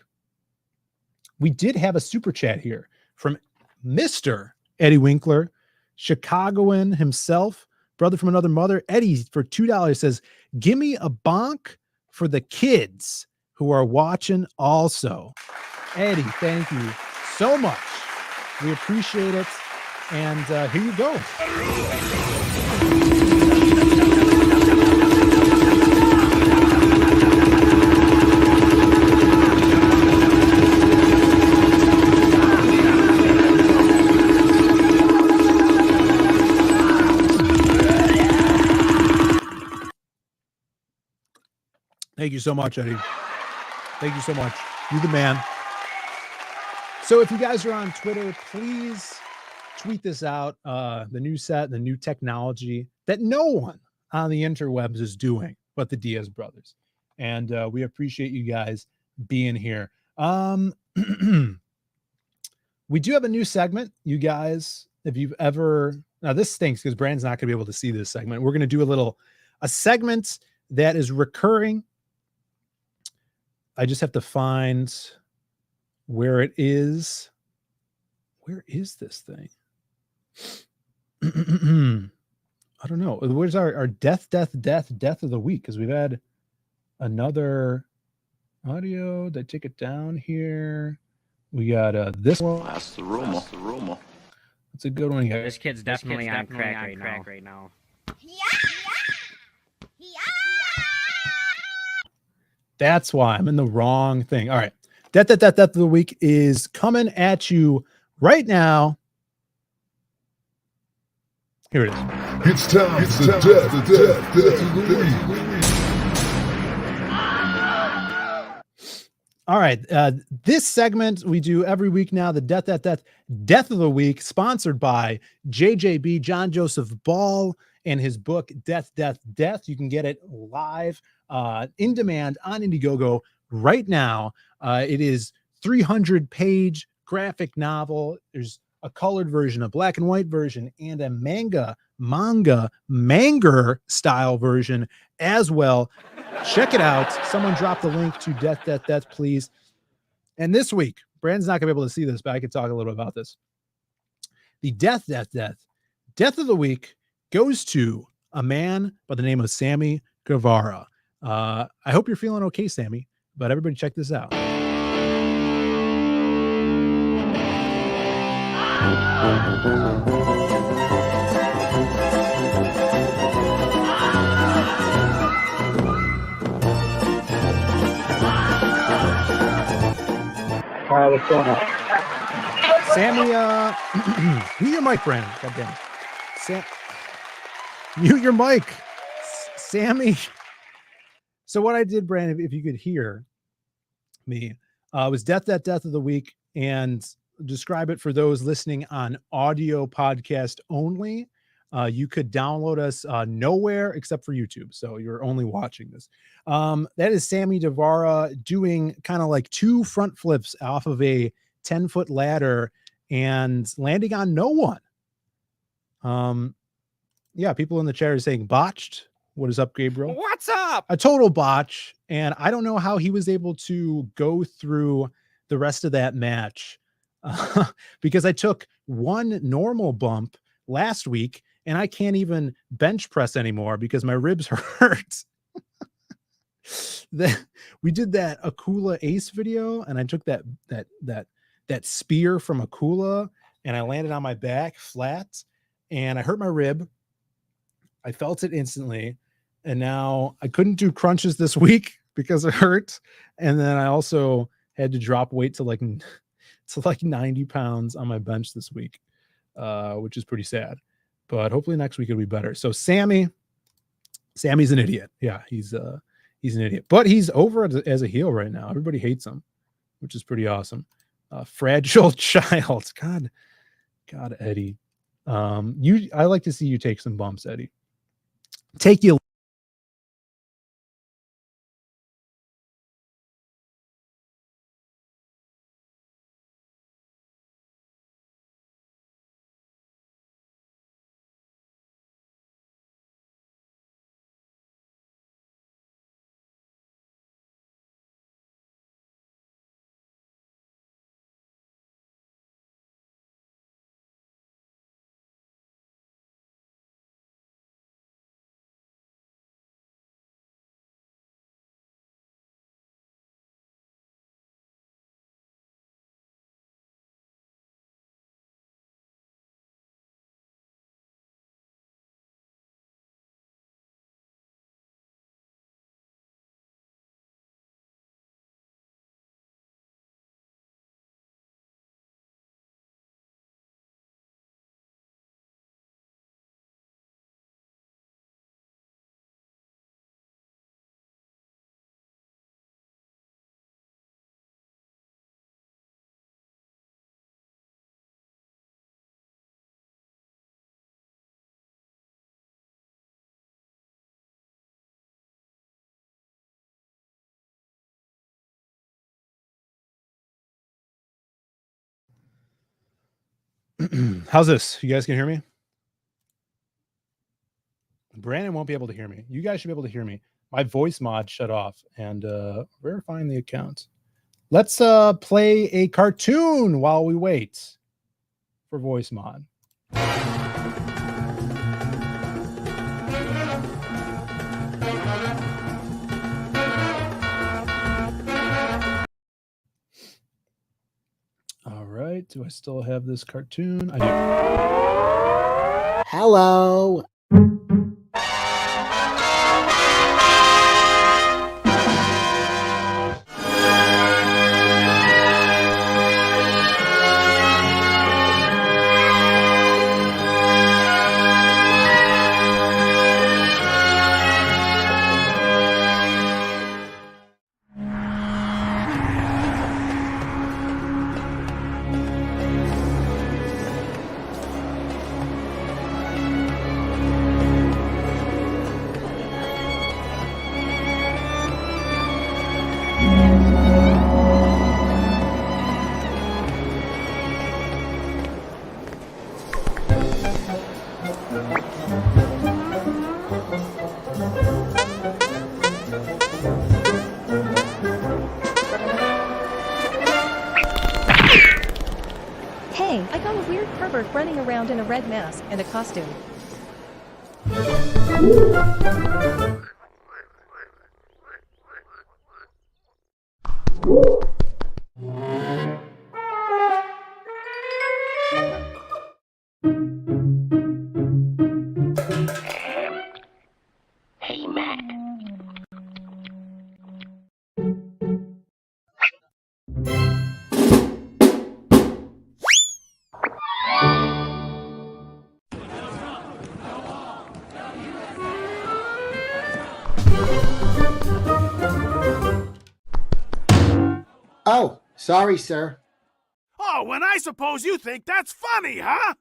Speaker 5: we did have a super chat here from Mr. Eddie Winkler, Chicagoan himself, brother from another mother. Eddie, for $2, says, give me a bonk for the kids who are watching also. Eddie, thank you so much. We appreciate it. And here you go. Thank you so much, Eddie. Thank you so much. You're the man. So if you guys are on Twitter, please tweet this out. The new set, the new technology that no one on the interwebs is doing but the Diaz brothers. And we appreciate you guys being here. We do have a new segment, you guys. If you've ever, now this stinks because Brandon's not going to be able to see this segment. We're going to do a segment that is recurring. I just have to find where it is. Where is this thing? I don't know. Where's our death of the week? Because we've had another audio. Did I take it down here? We got this one.
Speaker 16: That's the rumor.
Speaker 5: That's a good one.
Speaker 17: This kid's definitely on crack right now.
Speaker 5: That's why I'm in the wrong thing. All right. Death of the week is coming at you right now. Here it is.
Speaker 9: It's time for the death of the week.
Speaker 5: All right. This segment we do every week now, the death of the week, sponsored by JJB, John Joseph Ball, and his book, Death. You can get it live in demand on Indiegogo right now. It is 300-page graphic novel. There's a colored version, a black and white version, and a manga style version as well. Check it out. Someone drop the link to Death, please. And this week, Brandon's not gonna be able to see this, but I could talk a little bit about this. The death of the week goes to a man by the name of Sammy Guevara. I hope you're feeling okay, Sammy, but everybody check this out.
Speaker 7: All right, what's going on?
Speaker 5: Sammy, mute your mic, Brandon. Goddamn. Mute your mic. Sammy. So what I did, Brandon, if you could hear me, was death of the week, and describe it for those listening on audio podcast only. You could download us nowhere except for YouTube. So you're only watching this. That is Sammy Guevara doing kind of like 2 front flips off of a 10-foot ladder and landing on no one. Yeah, people in the chat are saying botched. What is up, Gabriel?
Speaker 11: What's up?
Speaker 5: A total botch. And I don't know how he was able to go through the rest of that match because I took one normal bump last week and I can't even bench press anymore because my ribs hurt. We did that Akula Ace video, and I took that spear from Akula and I landed on my back flat and I hurt my rib. I felt it instantly. And now I couldn't do crunches this week because it hurt. And then I also had to drop weight to like 90 pounds on my bench this week, which is pretty sad. But hopefully next week it'll be better. So Sammy's an idiot. Yeah, he's an idiot. But he's over as a heel right now. Everybody hates him, which is pretty awesome. Fragile child. God, Eddie. I like to see you take some bumps, Eddie. Take you
Speaker 6: How's this? You guys can hear me? Brandon won't be able to hear me. You guys should be able to hear me. My voice mod shut off, and verifying the account. Let's play a cartoon while we wait for voice mod. All right. Do I still have this cartoon? I do.
Speaker 8: Hello.
Speaker 16: Hey, I got a weird pervert running around in a red mask and a costume.
Speaker 14: Hey, Mac.
Speaker 8: Oh, sorry, sir.
Speaker 3: Oh, and I suppose you think that's funny, huh?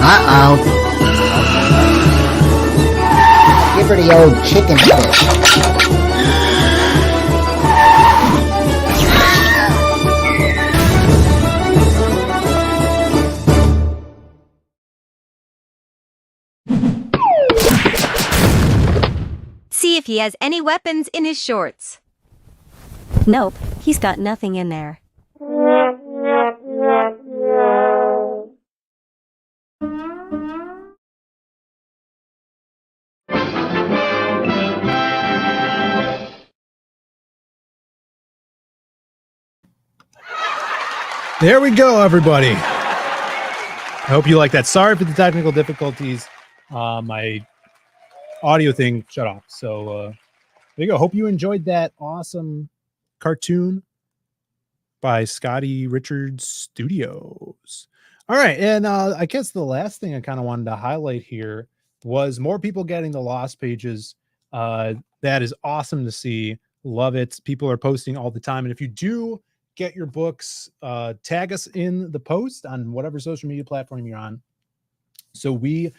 Speaker 8: Uh-oh. Give her the old chicken fish.
Speaker 18: See if he has any weapons in his shorts.
Speaker 16: Nope, he's got nothing in there.
Speaker 6: There we go, everybody. I hope you like that. Sorry for the technical difficulties. My audio thing shut off. So there you go. Hope you enjoyed that awesome cartoon by Scotty Richards Studios. All right. And I guess the last thing I kind of wanted to highlight here was more people getting the Lost Pages. That is awesome to see. Love it. People are posting all the time. And if you do get your books, tag us in the post on whatever social media platform you're on, so we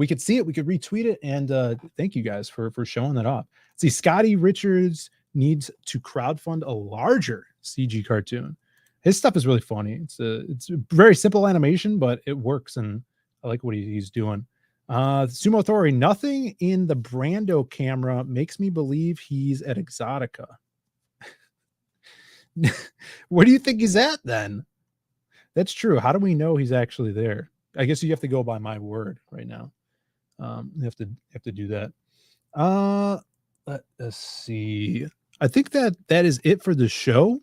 Speaker 6: could see it, we could retweet it, and thank you guys for showing that off. See, Scotty Richards needs to crowdfund a larger CG cartoon. His stuff is really funny. It's a very simple animation, but it works, and I like what he's doing. Sumo Thori, nothing in the Brando camera makes me believe he's at Exxotica. Where do you think he's at then? That's true. How do we know he's actually there? I guess you have to go by my word right now. You have to do that. Let's see. I think that is it for the show.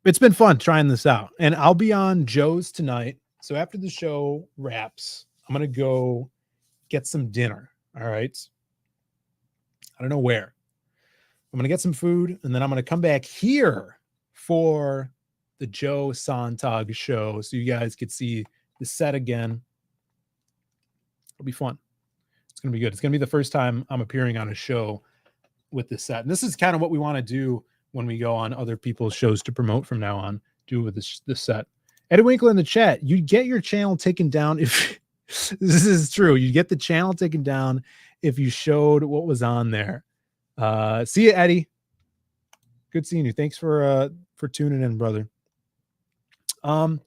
Speaker 6: It's been fun trying this out, and I'll be on Joe's tonight So after the show wraps, I'm going to go get some dinner. All right. I don't know where. I'm going to get some food, and then I'm going to come back here for the Joe Sontag show so you guys could see the set again. It'll be fun. It's going to be good. It's going to be the first time I'm appearing on a show with this set. And this is kind of what we want to do when we go on other people's shows to promote from now on. Do with this set. Eddie Winkler in the chat. You get your channel taken down if this is true. You get the channel taken down if you showed what was on there. See you, Eddie. Good seeing you. Thanks for tuning in, brother. All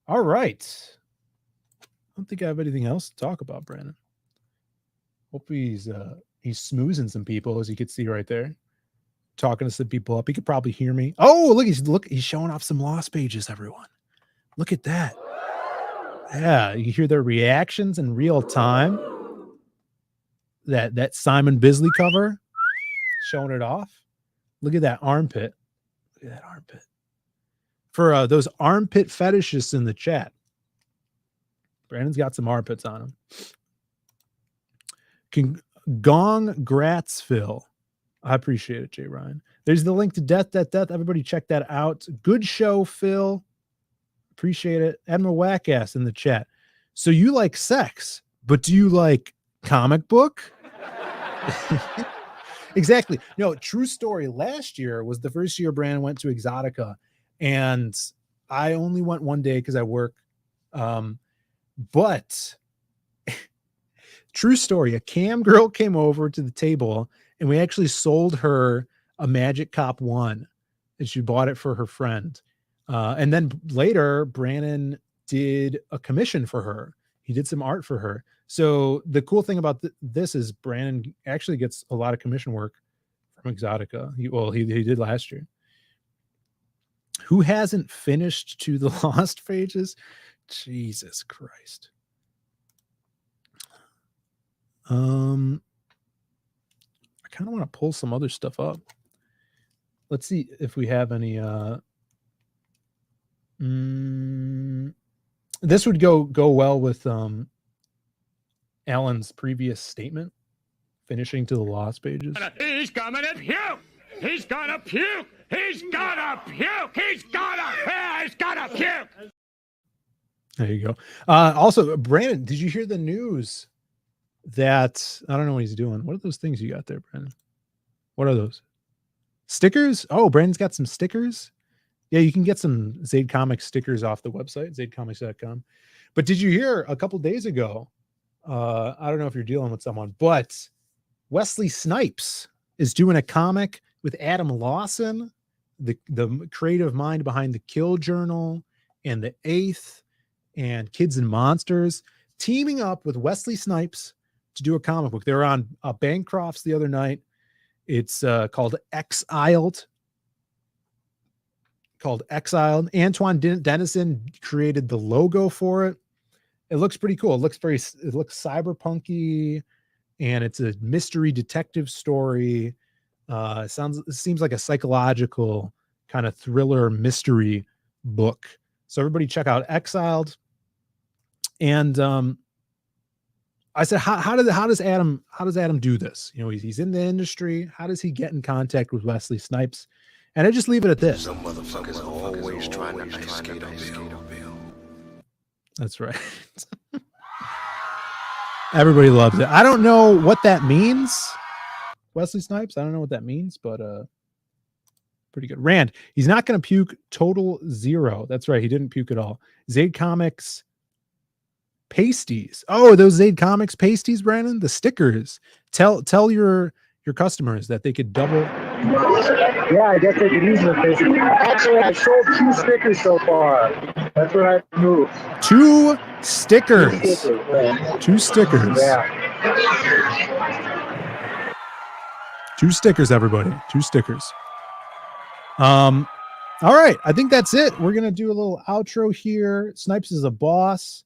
Speaker 6: right. I don't think I have anything else to talk about, Brandon. Hope he's smoozing some people, as you could see right there. Talking to some people up. He could probably hear me. Oh, look, he's showing off some lost pages, everyone. Look at that. Yeah, you hear their reactions in real time. That Simon Bisley cover, showing it off. Look at that armpit. Look at that armpit. For those armpit fetishists in the chat, Brandon's got some armpits on him. Gong grats, Phil. I appreciate it, Jay Ryan. There's the link to Death. Everybody check that out. Good show, Phil. Appreciate it. Admiral Wackass in the chat. So you like sex, but do you like comic book? Exactly. No, true story. Last year was the first year Brandon went to Exxotica, and I only went one day because I work. But true story, a cam girl came over to the table, and we actually sold her a Magic Cop 1, and she bought it for her friend. And then later, Brandon did a commission for her. He did some art for her. So the cool thing about this is Brandon actually gets a lot of commission work from Exxotica. He did last year. Who hasn't finished To the Lost Pages? Jesus Christ. I kind of want to pull some other stuff up. Let's see if we have any. This would go well with Alan's previous statement, finishing To the Lost Pages.
Speaker 11: He's gonna puke! He's gonna puke! He's gonna puke! He's gonna puke!
Speaker 6: There you go. Also, Brandon, did you hear the news that I don't know what he's doing? What are those things you got there, Brandon? What are those? Stickers? Oh, Brandon's got some stickers. Yeah, you can get some Zaid Comics stickers off the website, zaidcomics.com. But did you hear a couple days ago? I don't know if you're dealing with someone, but Wesley Snipes is doing a comic with Adam Lawson, the creative mind behind the Kill Journal and the Eighth and Kids and Monsters, teaming up with Wesley Snipes to do a comic book. They were on Bancroft's the other night. It's called Exiled. Antoine Dennison created the logo for it. It looks pretty cool. It looks cyberpunky, and it's a mystery detective story. It seems like a psychological kind of thriller mystery book. So everybody check out Exiled. And I said, how does Adam do this? You know, he's in the industry. How does he get in contact with Wesley Snipes? And I just leave it at this.
Speaker 8: Some motherfuckers always trying to ice skate uphill.
Speaker 6: That's right. Everybody loves it. I don't know what that means. Wesley Snipes. I don't know what that means, but pretty good. Rand, he's not going to puke. Total zero. That's right. He didn't puke at all. Zaid Comics pasties. Oh, those Zaid Comics pasties, Brandon. The stickers. Tell your customers that they could double.
Speaker 7: Yeah, I guess they could use them. Actually, I sold 2 stickers so far. That's what I moved.
Speaker 6: 2 stickers. 2 stickers.
Speaker 7: Yeah.
Speaker 6: 2 stickers, everybody. 2 stickers. All right. I think that's it. We're gonna do a little outro here. Snipes is a boss.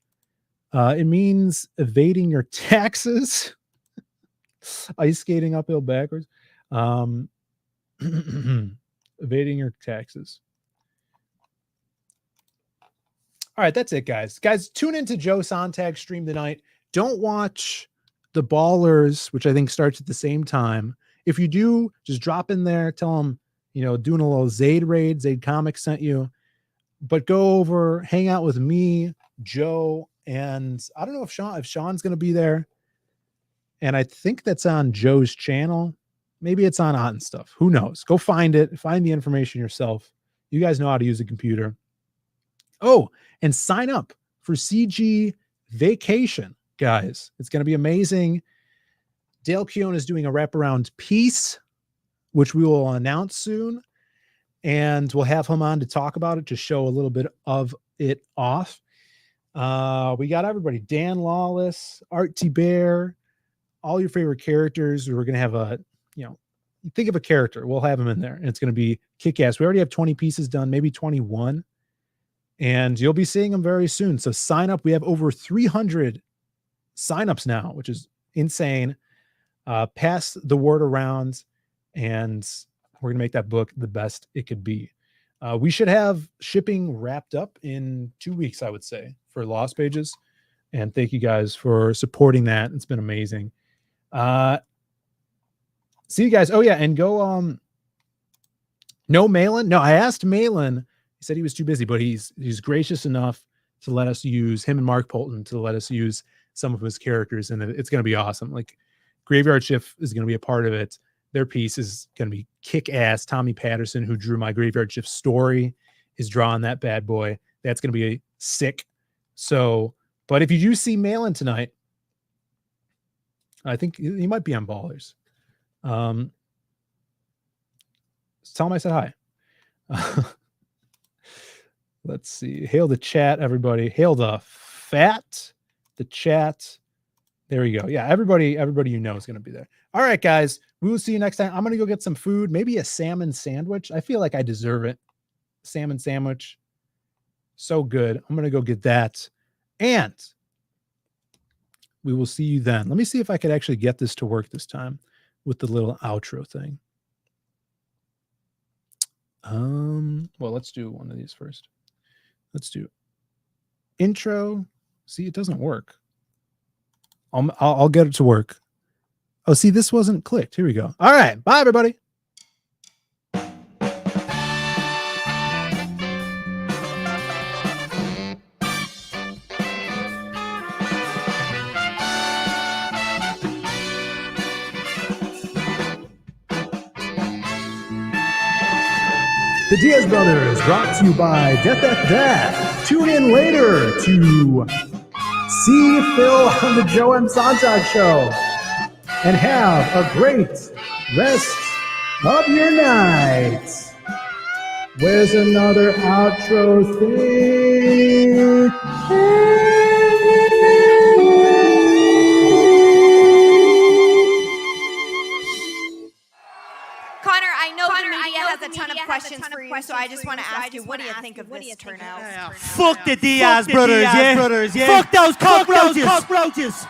Speaker 6: It means evading your taxes. Ice skating uphill backwards. Evading your taxes.
Speaker 5: All right, that's it, guys. Guys, tune into Joe Sontag's stream tonight. Don't watch the Ballers, which I think starts at the same time. If you do, just drop in there, tell them, you know, doing a little Zayd raid, Zayd Comics sent you. But go over, hang out with me, Joe, and I don't know if Sean's going to be there. And I think that's on Joe's channel. Maybe it's on Hot and Stuff. Who knows? Go find it. Find the information yourself. You guys know how to use a computer. Oh, and sign up for CG Vacation, guys. It's going to be amazing. Dale Keown is doing a wraparound piece, which we will announce soon. And we'll have him on to talk about it, to show a little bit of it off. We got everybody. Dan Lawless, Art T. Bear, all your favorite characters. We're going to have a, you know, think of a character. We'll have him in there. And it's going to be kick-ass. We already have 20 pieces done, maybe 21. And you'll be seeing them very soon. So sign up. We have over 300 signups now, which is insane. Pass the word around, and we're going to make that book the best it could be. We should have shipping wrapped up in 2 weeks, I would say, for Lost Pages. And thank you guys for supporting that. It's been amazing. See you guys. Oh, yeah. And go. No, Malin. No, I asked Malin. He said he was too busy, but he's gracious enough to let us use him and Mark Polton to let us use some of his characters. And it's going to be awesome. Like Graveyard Shift is going to be a part of it. Their piece is going to be kick-ass. Tommy Patterson, who drew my Graveyard Shift story, is drawing that bad boy. That's going to be sick. So, but if you do see Malin tonight, I think he might be on Ballers. Tell him I said hi. Let's see. Hail the chat, everybody. Hail the chat. There we go. Yeah, everybody you know is going to be there. All right, guys. We will see you next time. I'm going to go get some food, maybe a salmon sandwich. I feel like I deserve it. Salmon sandwich. So good. I'm going to go get that. And we will see you then. Let me see if I could actually get this to work this time with the little outro thing. Well, let's do one of these first. Let's do intro. See, it doesn't work. I'll get it to work. Oh, see, this wasn't clicked. Here we go. All right. Bye, everybody. The Diaz Brothers, brought to you by Death at Death. Tune in later to see Phil on the Joe M. Sontag Show. And have a great rest of your night. Where's another outro thing?
Speaker 4: Connor, I know the media has a ton of questions for you, so I just want to ask you, what do you think of this turnout?
Speaker 19: Fuck the Diaz brothers, yeah? Fuck those cockroaches!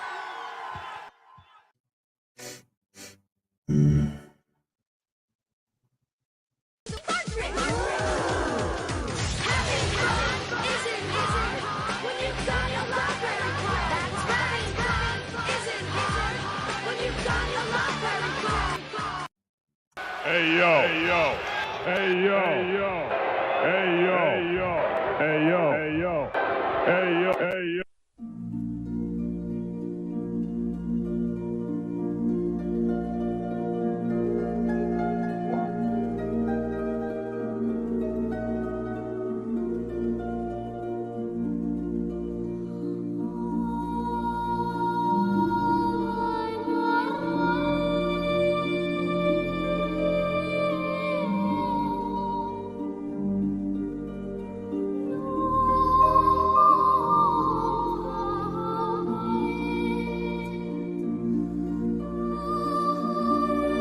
Speaker 11: Hey yo, hey yo, hey yo, hey yo.